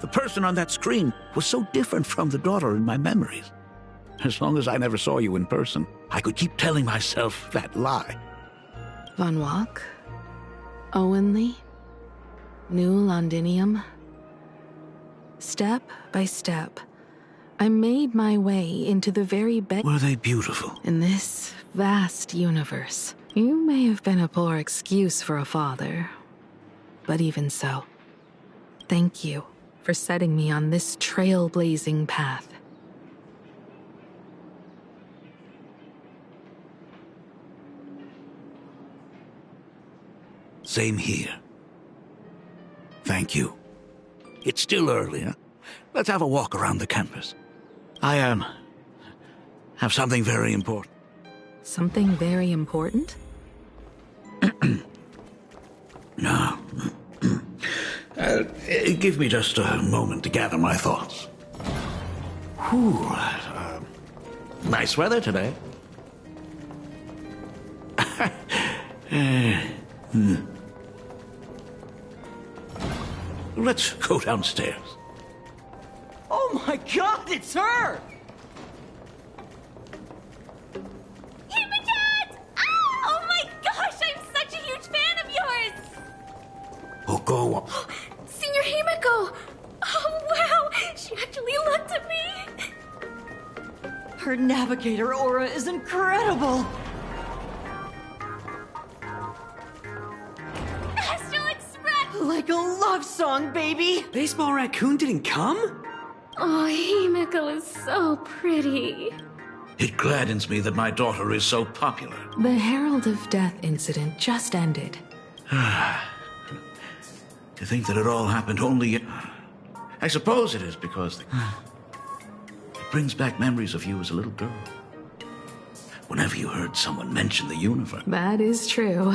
The person on that screen was so different from the daughter in my memories. As long as I never saw you in person, I could keep telling myself that lie. Von Walk, Owenly, New Londinium. Step by step, I made my way into the very bed. Were they beautiful? In this vast universe, you may have been a poor excuse for a father, but even so, thank you for setting me on this trailblazing path. Same here. Thank you. It's still early, huh? Let's have a walk around the campus. I have something very important. Something very important? No. Give me just a moment to gather my thoughts. Whew. Nice weather today. Let's go downstairs. Oh my god, it's her! Himika! Oh my gosh, I'm such a huge fan of yours! Oko. Senior Himiko! Oh wow, she actually looked at me! Her navigator aura is incredible! Astral Express! Like a love song, baby! Baseball Raccoon didn't come? Oh, Himiko is so pretty. It gladdens me that my daughter is so popular. The Herald of Death incident just ended. To think that it all happened only... I suppose it is because it brings back memories of you as a little girl. Whenever you heard someone mention the universe. That is true.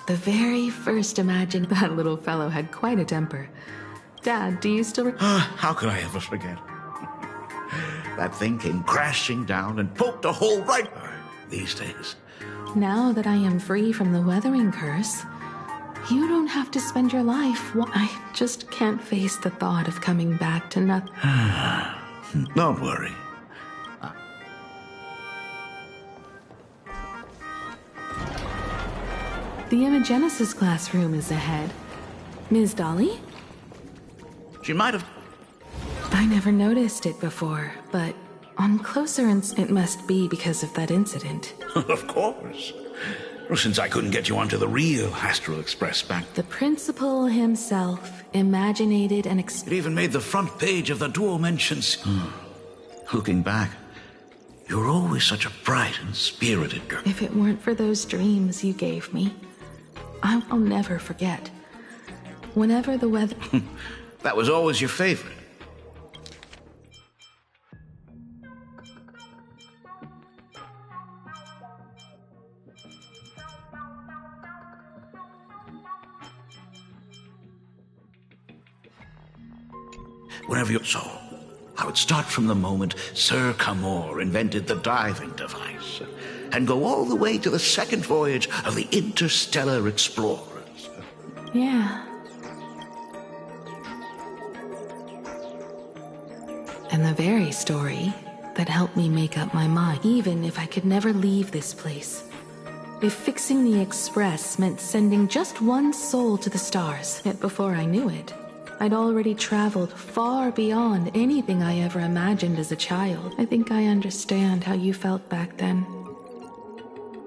The very first imagined that little fellow had quite a temper. Dad, do you still... How could I ever forget? That thing came crashing down and poked a hole right these days. Now that I am free from the weathering curse, you don't have to spend your life... I just can't face the thought of coming back to nothing. Don't worry. The Imogenesis classroom is ahead. Ms. Dolly? She might have... I never noticed it before, but on closer it must be because of that incident. Of course. Well, since I couldn't get you onto the real Astral Express back... The principal himself imaginated and... It even made the front page of the Duo Mentions. Looking back, you're always such a bright and spirited girl. If it weren't for those dreams you gave me, I'll never forget. Whenever the weather... That was always your favorite. Whenever you... So, I would start from the moment Sir Camor invented the diving device and go all the way to the second voyage of the Interstellar Explorers. Yeah. And the very story that helped me make up my mind, even if I could never leave this place. If fixing the Express meant sending just one soul to the stars, yet before I knew it, I'd already traveled far beyond anything I ever imagined as a child. I think I understand how you felt back then.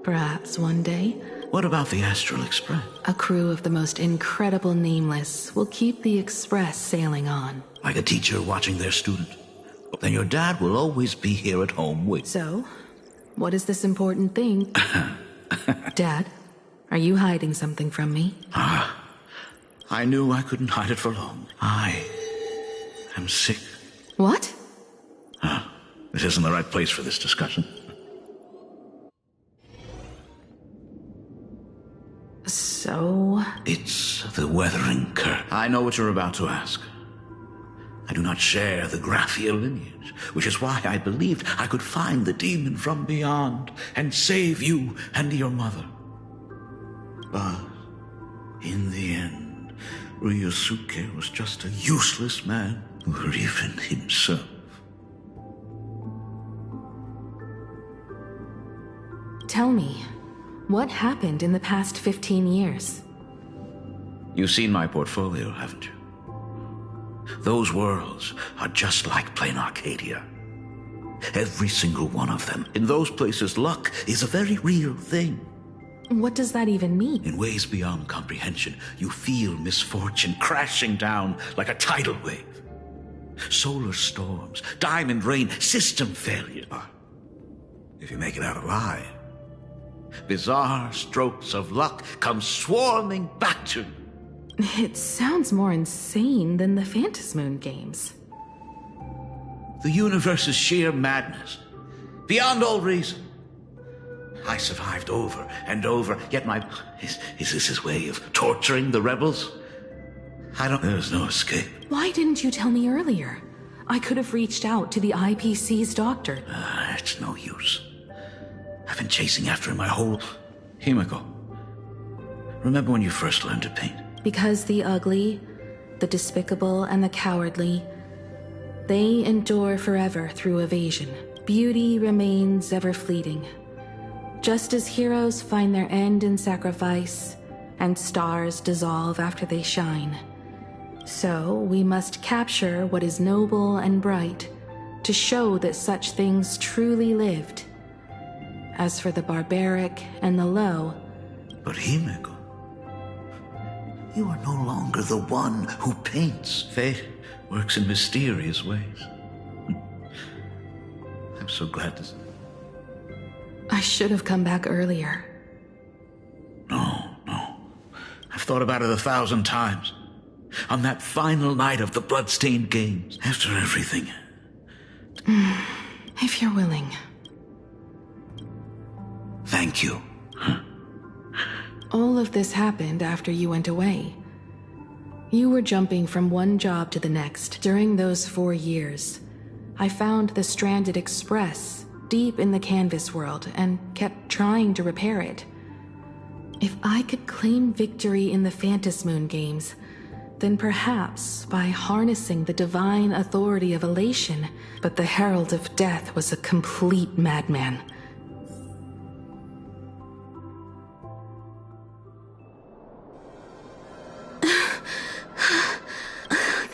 Perhaps one day... What about the Astral Express? A crew of the most incredible nameless will keep the Express sailing on. Like a teacher watching their student. Then your dad will always be here at home with... So, what is this important thing? Dad, are you hiding something from me? I knew I couldn't hide it for long. I am sick. What? This isn't the right place for this discussion. So... It's the weathering curse. I know what you're about to ask. I do not share the Graphia lineage, which is why I believed I could find the demon from beyond and save you and your mother. But in the end, Ryosuke was just a useless man, or even himself. Tell me, what happened in the past 15 years? You've seen my portfolio, haven't you? Those worlds are just like plain Arcadia. Every single one of them. In those places, luck is a very real thing. What does that even mean? In ways beyond comprehension, you feel misfortune crashing down like a tidal wave. Solar storms, diamond rain, system failure. If you make it out alive, bizarre strokes of luck come swarming back to you. It sounds more insane than the Phantasmoon games. The universe is sheer madness, beyond all reason. I survived over and over, yet Is this his way of torturing the rebels? There's no escape. Why didn't you tell me earlier? I could have reached out to the IPC's doctor. It's no use. I've been chasing after him my whole... Himiko, remember when you first learned to paint? Because the ugly, the despicable, and the cowardly, they endure forever through evasion. Beauty remains ever fleeting. Just as heroes find their end in sacrifice, and stars dissolve after they shine. So we must capture what is noble and bright, to show that such things truly lived. As for the barbaric and the low... But Himiko, you are no longer the one who paints. Fate works in mysterious ways. I'm so glad to see. I should have come back earlier. No. I've thought about it 1,000 times. On that final night of the Bloodstained Games. After everything. If you're willing. Thank you. All of this happened after you went away. You were jumping from one job to the next. During those 4 years, I found the stranded Express deep in the canvas world and kept trying to repair it. If I could claim victory in the Phantasmoon games, then perhaps by harnessing the divine authority of elation, but the Herald of Death was a complete madman.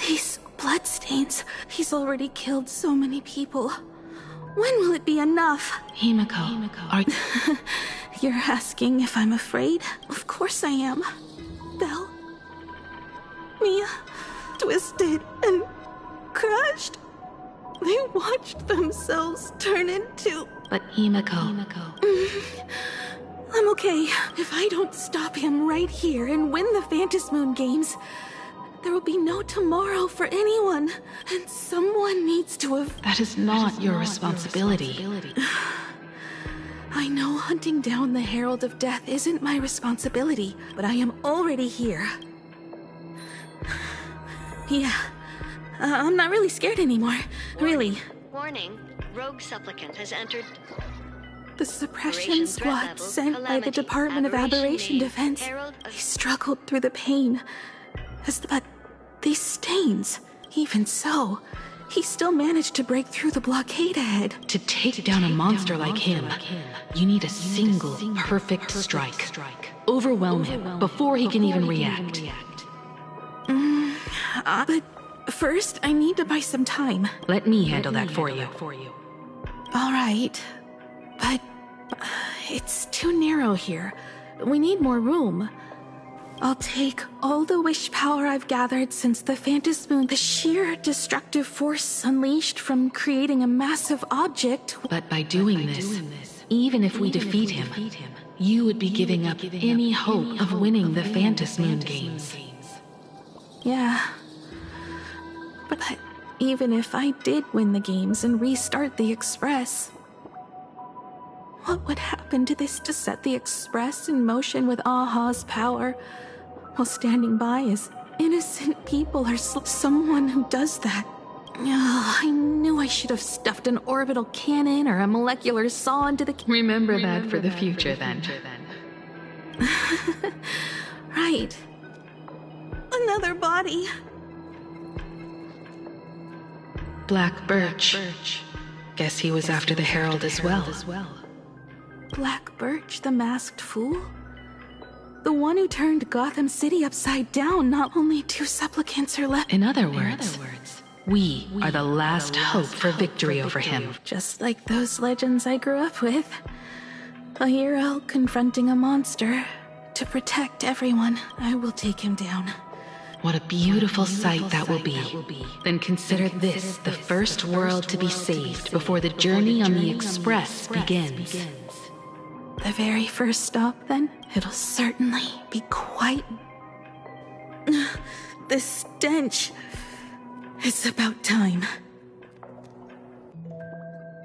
These bloodstains. He's already killed so many people. When will it be enough? Himiko, are you... You're asking if I'm afraid? Of course I am. Belle, Mia, twisted and crushed. They watched themselves turn into... But Himiko... I'm okay. If I don't stop him right here and win the Phantasmoon games, there will be no tomorrow for anyone, and someone needs to have... That is not your responsibility. I know hunting down the Herald of Death isn't my responsibility, but I am already here. Yeah, I'm not really scared anymore, really. Warning, rogue supplicant has entered... The suppression squad sent by the Department of Aberration Defense, they struggled through the pain. But these stains, even so, he still managed to break through the blockade ahead. To take down a monster like him, you need a single perfect strike. Overwhelm him before he can even react. But first, I need to buy some time. Let me handle that for you. All right, but it's too narrow here. We need more room. I'll take all the wish power I've gathered since the Phantasmoon, the sheer destructive force unleashed from creating a massive object. But by doing this, even if we defeat him, you would be giving up any hope of winning the Phantasmoon games. Yeah. But even if I did win the games and restart the Express, what would happen to this to set the Express in motion with Aha's power, while standing by as innocent people or someone who does that? Oh, I knew I should have stuffed an orbital cannon or a molecular saw into the... Remember that for the future, then. Right. Another body. Black Birch. Guess he was after the Herald as well. Black Birch, the masked fool? The one who turned Gotham City upside down. Not only 2 supplicants are left. In other words, we are the last hope for victory over him. Just like those legends I grew up with. A hero confronting a monster. To protect everyone, I will take him down. What a beautiful sight that will be. Then consider this the first world to be saved before the journey on the Express begins. The very first stop, then? It'll certainly be quite The stench. It's about time.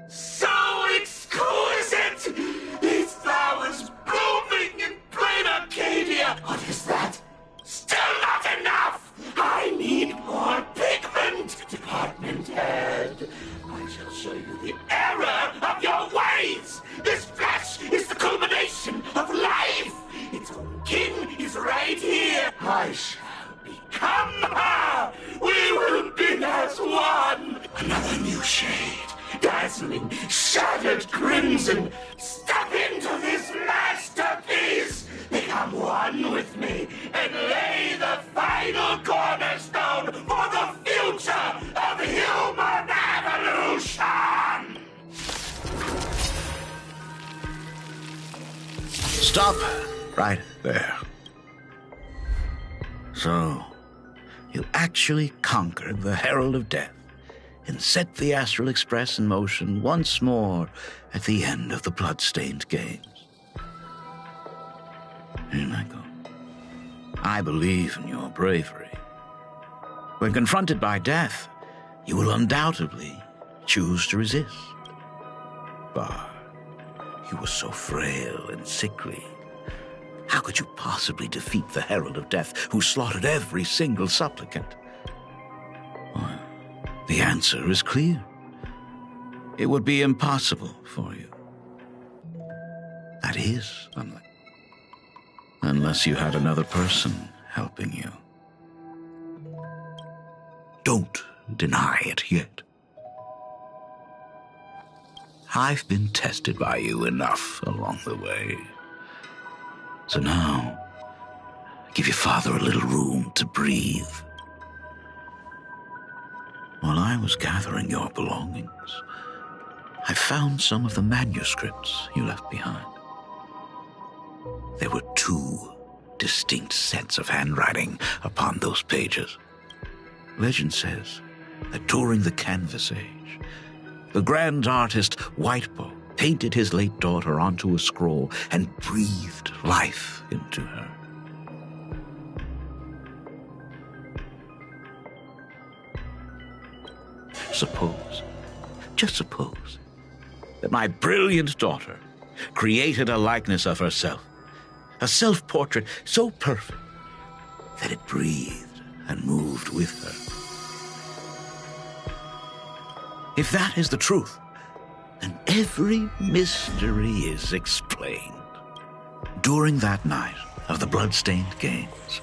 So exquisite! These flowers blooming in plain Arcadia! What is that? Still not enough! I need more pigment! Department head, I shall show you the error of your ways! This flesh is the culmination of life! Its own kin is right here! I shall become her! We will be as one! Another new shade, dazzling, shattered crimson! Step into this masterpiece! Become one with me and lay the final cornerstone for the future of human evolution! Stop right there. So, you actually conquered the Herald of Death and set the Astral Express in motion once more at the end of the Bloodstained Games. Here I go. I believe in your bravery. When confronted by death, you will undoubtedly choose to resist. But you were so frail and sickly. How could you possibly defeat the Herald of Death, who slaughtered every single supplicant? Well, the answer is clear. It would be impossible for you. That is, unless you had another person helping you. Don't deny it yet. I've been tested by you enough along the way. So now, give your father a little room to breathe. While I was gathering your belongings, I found some of the manuscripts you left behind. There were 2 distinct sets of handwriting upon those pages. Legend says that during the Canvas Age, the grand artist Whitebow painted his late daughter onto a scroll and breathed life into her. Just suppose, that my brilliant daughter created a likeness of herself, a self-portrait so perfect that it breathed and moved with her. If that is the truth, then every mystery is explained. During that night of the Bloodstained Games,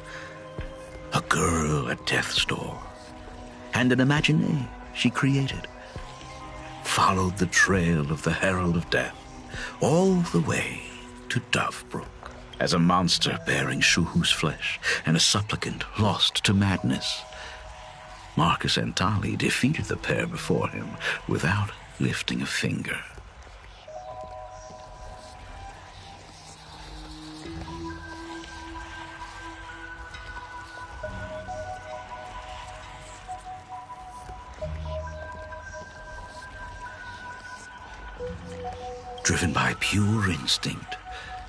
a girl at death's door and an imagination she created followed the trail of the Herald of Death all the way to Dovebrook. As a monster bearing Shuhu's flesh and a supplicant lost to madness, Marcus Antali defeated the pair before him without lifting a finger. Driven by pure instinct,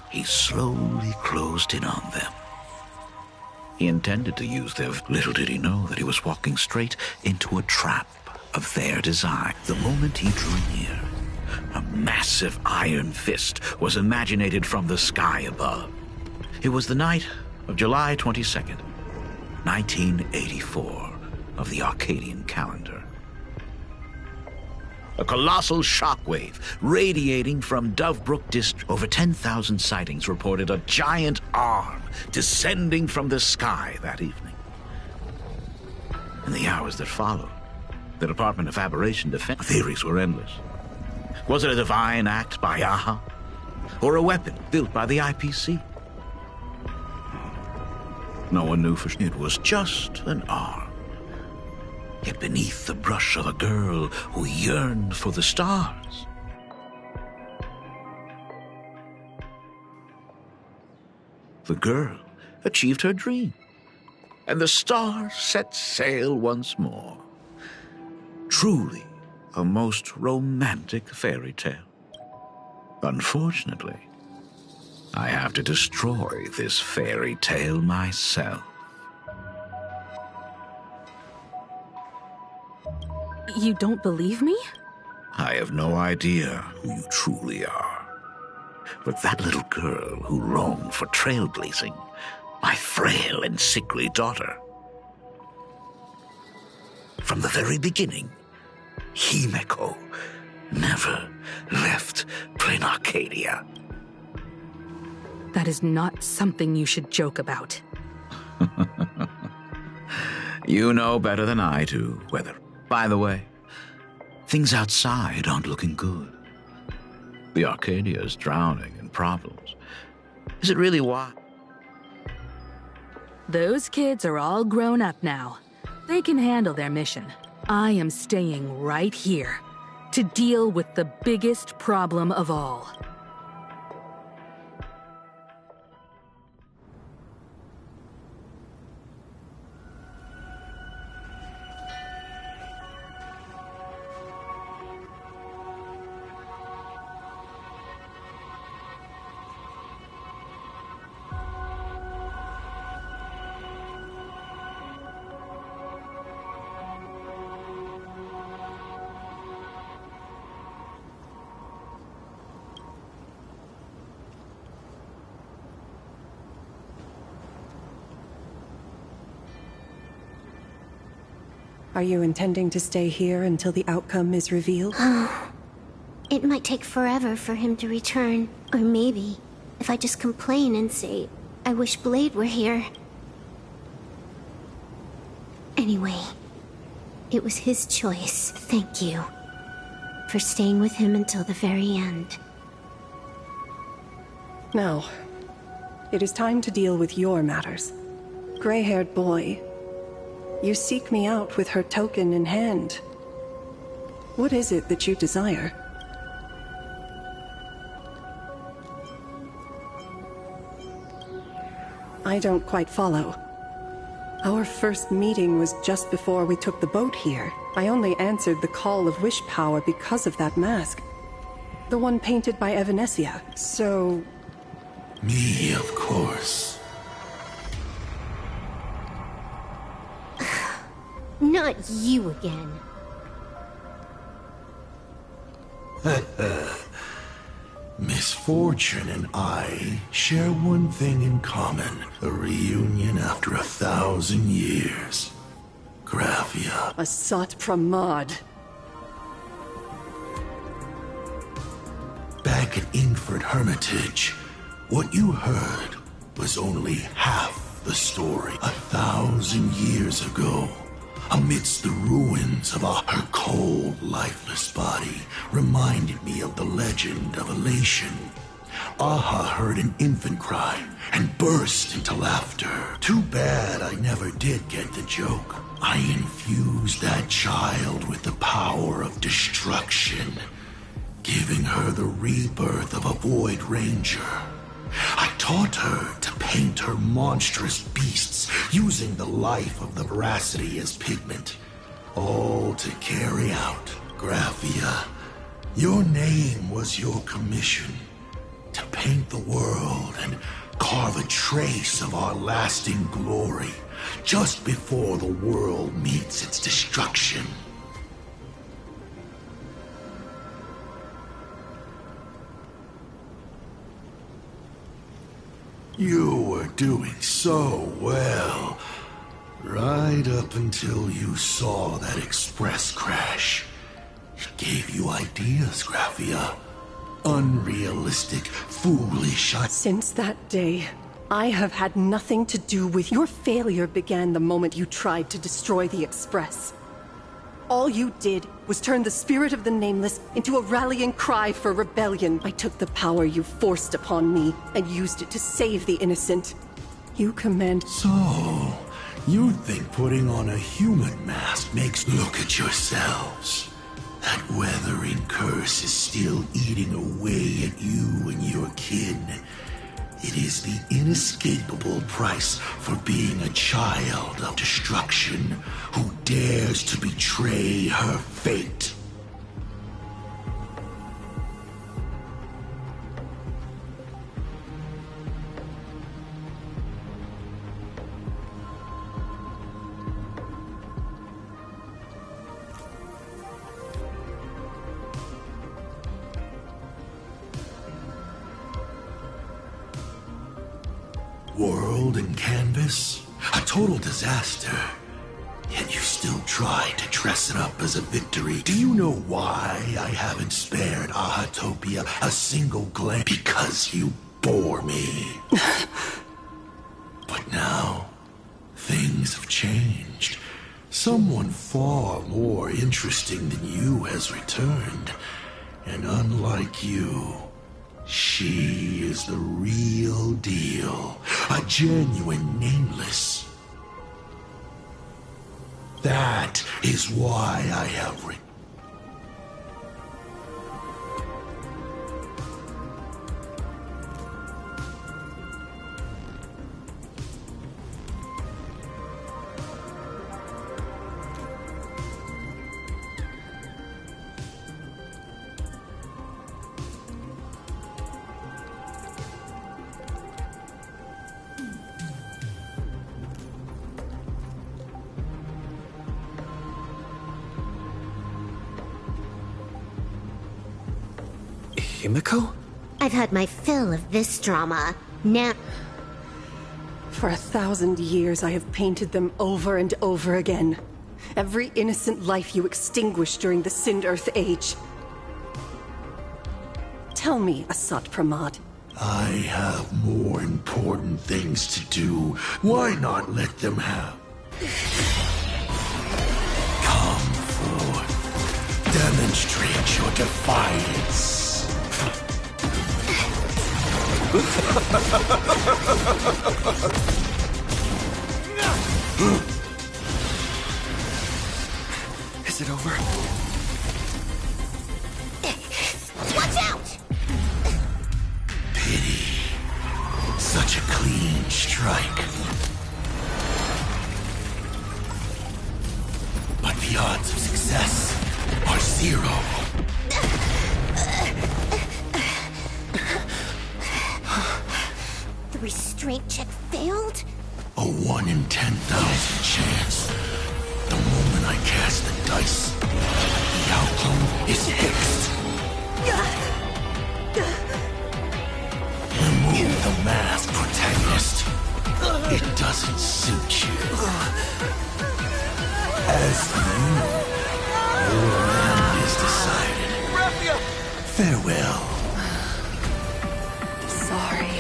he slowly closed in on them. He intended to use them. Little did he know that he was walking straight into a trap of their design. The moment he drew near, a massive iron fist was imaginated from the sky above. It was the night of July 22nd, 1984, of the Arcadian calendar. A colossal shockwave radiating from Dovebrook District. Over 10,000 sightings reported a giant arm descending from the sky that evening. In the hours that followed, the Department of Aberration Defense theories were endless. Was it a divine act by Aha? Or a weapon built by the IPC? No one knew for sure. It was just an arm. Yet beneath the brush of a girl who yearned for the stars. The girl achieved her dream, and the stars set sail once more. Truly a most romantic fairy tale. Unfortunately, I have to destroy this fairy tale myself. You don't believe me? I have no idea who you truly are. But that little girl who longed for trailblazing, my frail and sickly daughter. From the very beginning, Himeko never left Plain Arcadia. That is not something you should joke about. You know better than I do, Weather. By the way, things outside aren't looking good. The Arcadia is drowning in problems. Is it really why? Those kids are all grown up now. They can handle their mission. I am staying right here to deal with the biggest problem of all. Are you intending to stay here until the outcome is revealed? It might take forever for him to return. Or maybe, if I just complain and say, I wish Blade were here. Anyway, it was his choice. Thank you for staying with him until the very end. Now, it is time to deal with your matters. Gray-haired boy, you seek me out with her token in hand. What is it that you desire? I don't quite follow. Our first meeting was just before we took the boat here. I only answered the call of wish power because of that mask. The one painted by Evanesia. So... Me, of course. Not you again. Misfortune and I share one thing in common. A reunion after 1,000 years. Graphia. Asat Pramad. Back at Ingford Hermitage, what you heard was only half the story. 1,000 years ago, amidst the ruins of her cold, lifeless body, reminded me of the legend of Elation. Aha heard an infant cry and burst into laughter. Too bad I never did get the joke. I infused that child with the power of destruction, giving her the rebirth of a Void Ranger. I taught her to paint her monstrous beasts using the life of the veracity as pigment. All to carry out, Graphia. Your name was your commission. To paint the world and carve a trace of our lasting glory just before the world meets its destruction. You were doing so well, right up until you saw that express crash. It gave you ideas, Graphia. Unrealistic, foolish. Since that day, I have had nothing to do with your failure. Began the moment you tried to destroy the Express. All you did was turn the spirit of the Nameless into a rallying cry for rebellion. I took the power you forced upon me and used it to save the innocent. You command... So, you think putting on a human mask makes... Look at yourselves. That weathering curse is still eating away at you and your kin. It is the inescapable price for being a child of destruction who dares to betray her fate. world in canvas, a total disaster. Yet you still try to dress it up as a victory. Do you know why I haven't spared Ahatopia a single glance? Because you bore me. But now, things have changed. Someone far more interesting than you has returned. And unlike you, she is the real deal. A genuine nameless. That is why I have Himiko? I've had my fill of this drama. Now... For 1,000 years, I have painted them over and over again. Every innocent life you extinguished during the Sind Earth Age. Tell me, Asat Pramad. I have more important things to do. Why not let them have? Come forth. Demonstrate your defiance. Is it over? Watch out! Pity. Such a clean strike. But the odds of success are 0. The restraint check failed? A 1 in 10,000 chance. The moment I cast the dice, the outcome is fixed. Remove the masked protagonist. It doesn't suit you. As for you, your end is decided. Farewell. Sorry.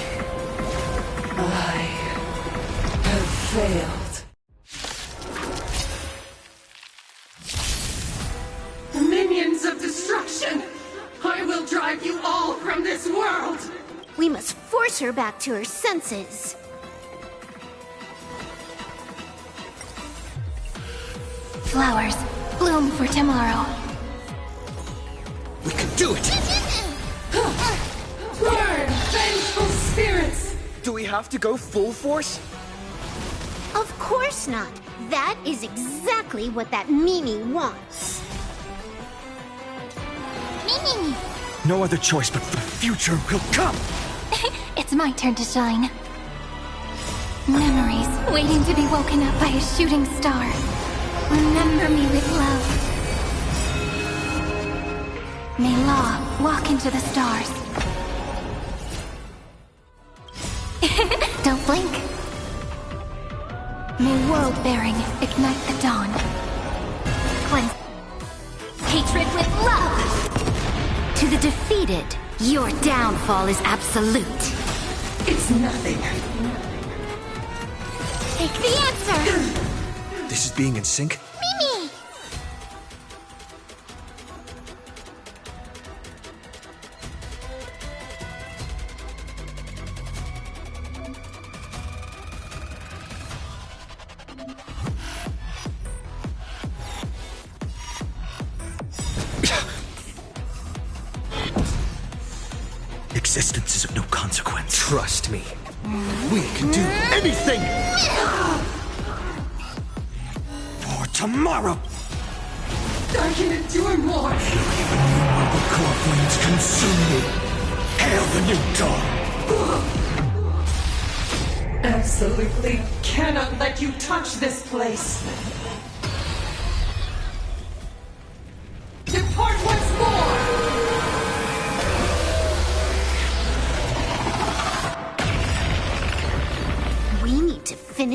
I have failed. Minions of destruction! I will drive you all from this world! We must force her back to her senses. Flowers, bloom for tomorrow. We can do it! Burn, vengeful spirits! Do we have to go full force? Of course not. That is exactly what that Mimi wants. Mimi! No other choice but the future will come! It's my turn to shine. Memories waiting to be woken up by a shooting star. Remember me with love. May Law walk into the stars. Don't blink. May world-bearing ignite the dawn. Cleanse hatred with love. To the defeated, your downfall is absolute. It's nothing. Take the answer! This is being in sync? Mimi! Existence is of no consequence. Trust me. We can do anything! For tomorrow! I can endure more! Even more the core flames consume me. Hail the new dawn! Absolutely cannot let you touch this place! Depart once more!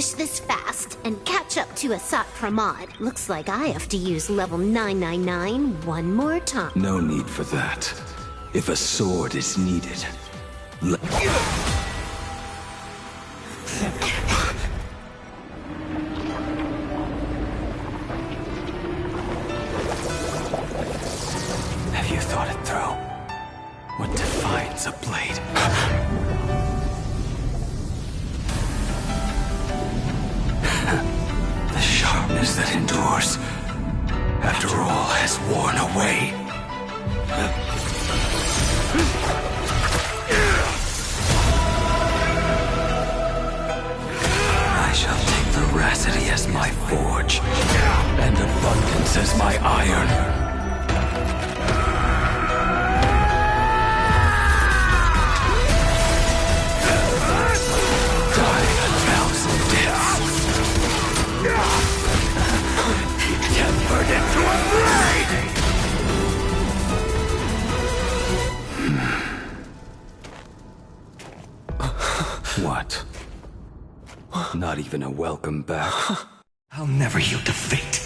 finish this fast and catch up to Asat Pramod, looks like I have to use level 999 one more time. No need for that. If a sword is needed, have you thought it through? What defines a blade? The sharpness that endures, after all has worn away. I shall take veracity as my forge, and abundance as my iron. Tempered into a blade! What? Not even a welcome back? I'll never yield to fate.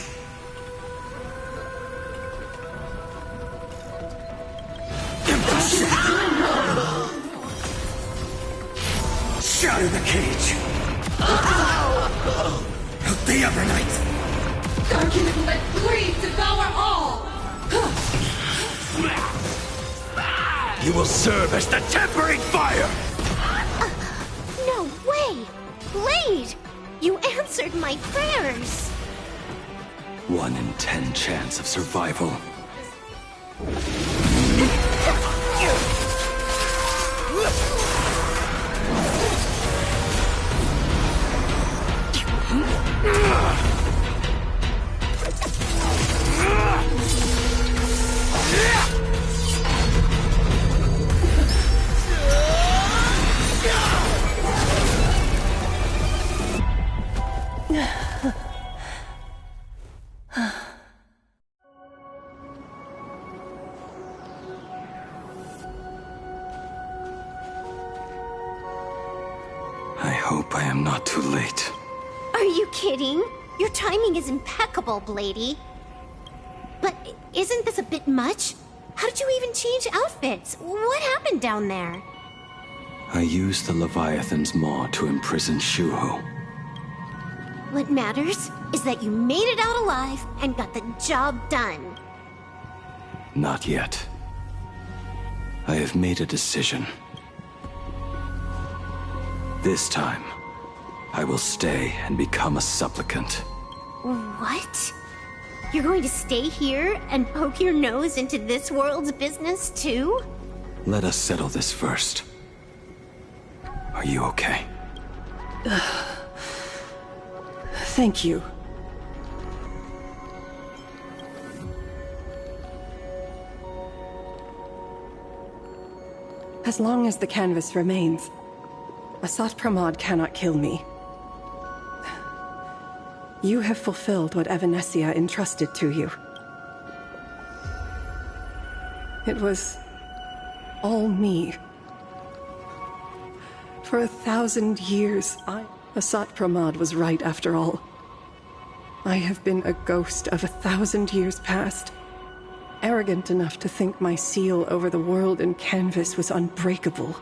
Shatter the cage! Help the Evernight! Darkness let greed devour all! You will serve as the tempering fire! No way! Blade! You answered my prayers! 1 in 10 chance of survival. I hope I am not too late. Are you kidding? Your timing is impeccable, Blady. But isn't this a bit much? How did you even change outfits? What happened down there? I used the Leviathan's maw to imprison Shuho. What matters is that you made it out alive and got the job done. Not yet. I have made a decision. This time, I will stay and become a supplicant. What? You're going to stay here and poke your nose into this world's business too? Let us settle this first. Are you okay? Thank you. As long as the canvas remains, Asat Pramod cannot kill me. You have fulfilled what Evanescia entrusted to you. It was all me. For 1,000 years, Asat Pramod was right after all. I have been a ghost of 1,000 years past, arrogant enough to think my seal over the world and canvas was unbreakable.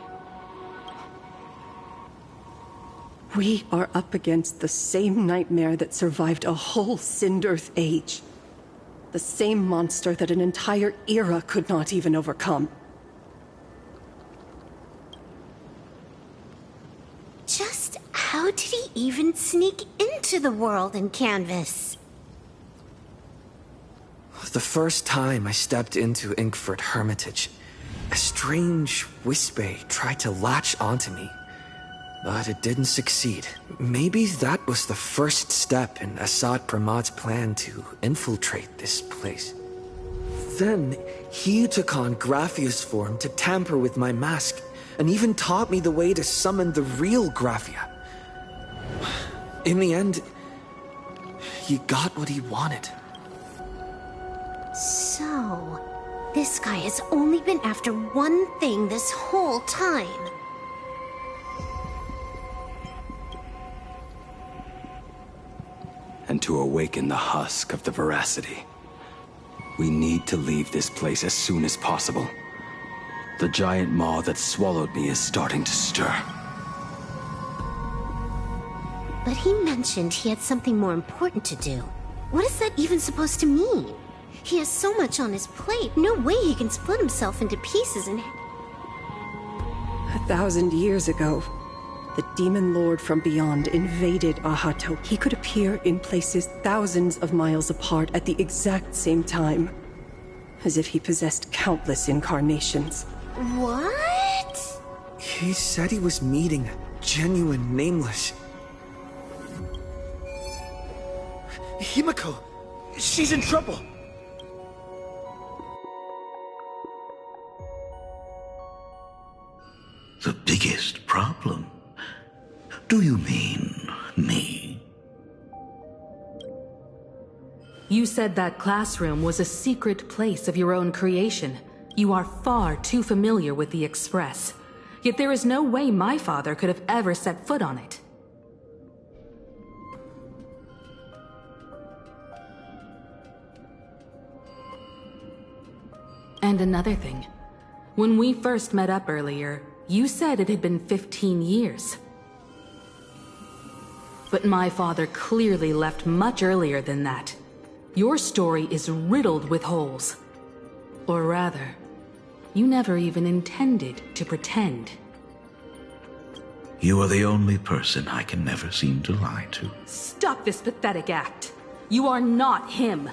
We are up against the same nightmare that survived a whole Sindearth age. The same monster that an entire era could not even overcome. Just how did he even sneak into the world and canvas? The first time I stepped into Inkford Hermitage, a strange whisper tried to latch onto me. But it didn't succeed. Maybe that was the first step in Asat Pramod's plan to infiltrate this place. Then, he took on Graphia's form to tamper with my mask, and even taught me the way to summon the real Graphia. In the end, he got what he wanted. So, this guy has only been after one thing this whole time. to awaken the husk of the veracity. We need to leave this place as soon as possible. The giant maw that swallowed me is starting to stir. But he mentioned he had something more important to do. What is that even supposed to mean? He has so much on his plate, no way he can split himself into pieces and... 1,000 years ago, the demon lord from beyond invaded Ahatope. He could appear in places thousands of miles apart at the exact same time, as if he possessed countless incarnations. What? He said he was meeting a genuine Nameless. Himiko! She's in trouble! The biggest problem? Do you mean me? You said that classroom was a secret place of your own creation. You are far too familiar with the Express. Yet there is no way my father could have ever set foot on it. And another thing. When we first met up earlier, you said it had been 15 years. But my father clearly left much earlier than that. Your story is riddled with holes. Or rather, you never even intended to pretend. You are the only person I can never seem to lie to. Stop this pathetic act. You are not him.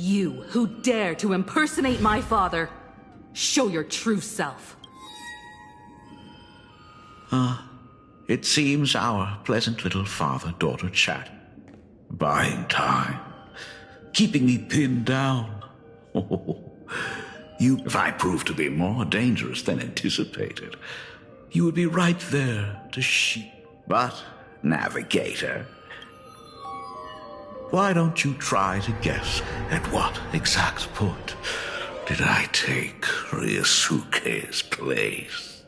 You, who dare to impersonate my father, show your true self. It seems our pleasant little father-daughter chat. Buying time. Keeping me pinned down. If I prove to be more dangerous than anticipated, you would be right there to sheep. But, Navigator, why don't you try to guess at what exact point did I take Ryosuke's place?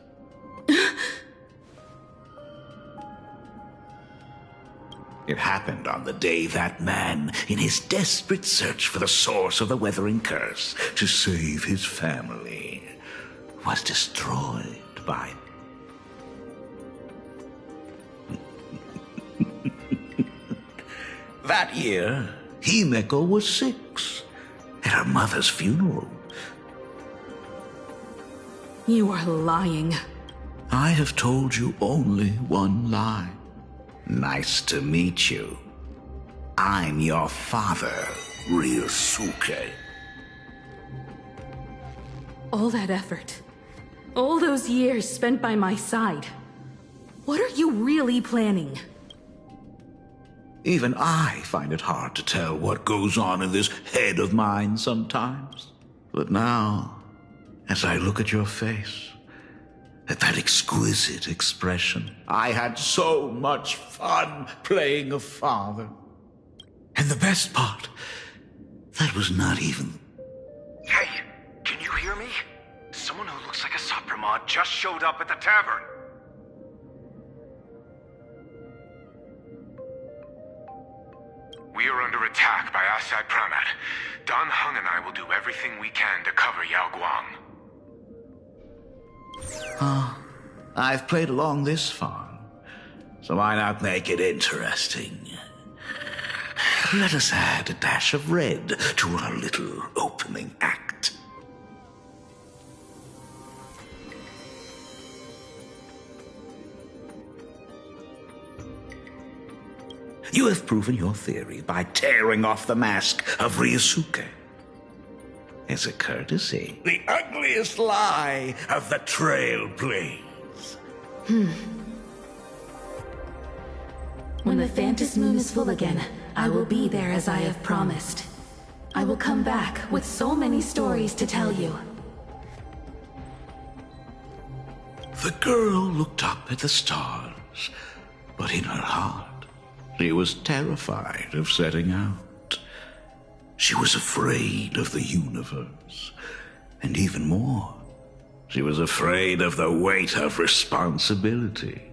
It happened on the day that man, in his desperate search for the source of the Weathering Curse to save his family, was destroyed by... That year, Himeko was 6, at her mother's funeral. You are lying. I have told you only one lie. Nice to meet you. I'm your father, Ryosuke. All that effort, all those years spent by my side. What are you really planning? Even I find it hard to tell what goes on in this head of mine sometimes. But now, as I look at your face, at that exquisite expression, I had so much fun playing a father. And the best part, that was not even... Hey, can you hear me? Someone who looks like a Sapramod just showed up at the tavern. We are under attack by Asai Pramat. Dan Heng and I will do everything we can to cover Yao Guang. I've played along this far, so why not make it interesting? Let us add a dash of red to our little opening act. You have proven your theory by tearing off the mask of Ryosuke. As a courtesy, the ugliest lie of the Trailblaze. When the Phantas Moon is full again, I will be there as I have promised. I will come back with so many stories to tell you. The girl looked up at the stars, but in her heart, she was terrified of setting out. She was afraid of the universe, and even more, she was afraid of the weight of responsibility.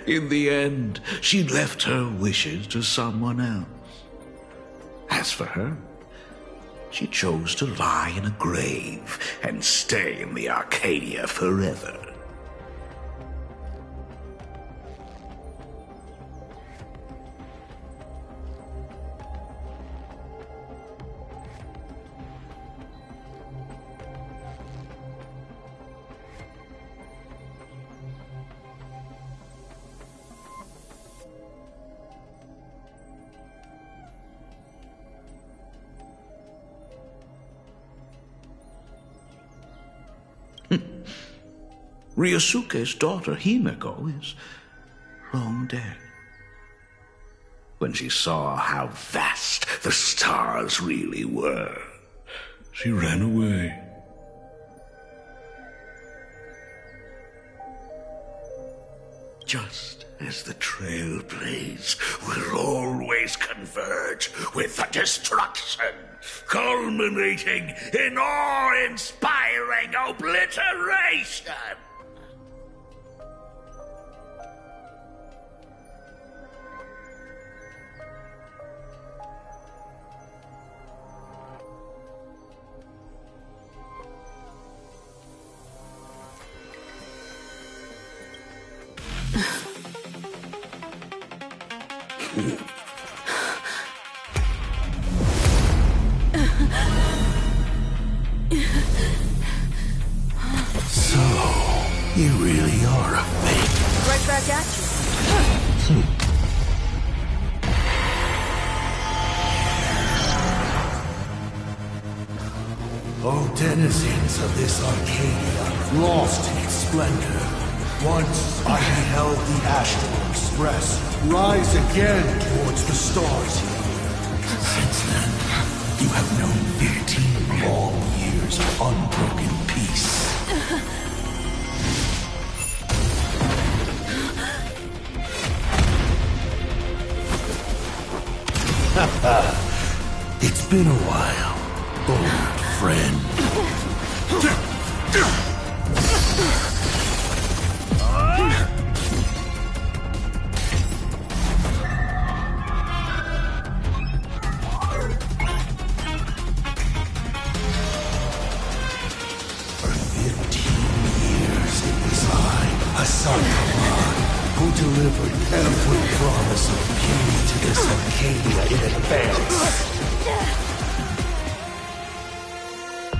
In the end, she left her wishes to someone else. As for her, she chose to lie in a grave and stay in the Arcadia forever. Ryosuke's daughter Himeko is long dead. When she saw how vast the stars really were, she ran away. Just as the Trailblaze will always converge with the destruction, culminating in awe-inspiring obliteration. So, you really are a fake. Right back at you. O denizens of this Arcadia, lost in its splendor, once I beheld the Astral Express rise again towards the stars here. Since then, you have known 15 long years of unbroken peace. It's been a while, old friend. For 15 years it was I, Asakaman, who delivered every promise of beauty to this Arcadia in advance.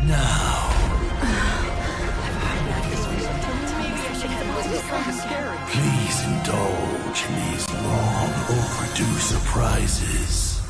Now, please indulge in these long overdue surprises.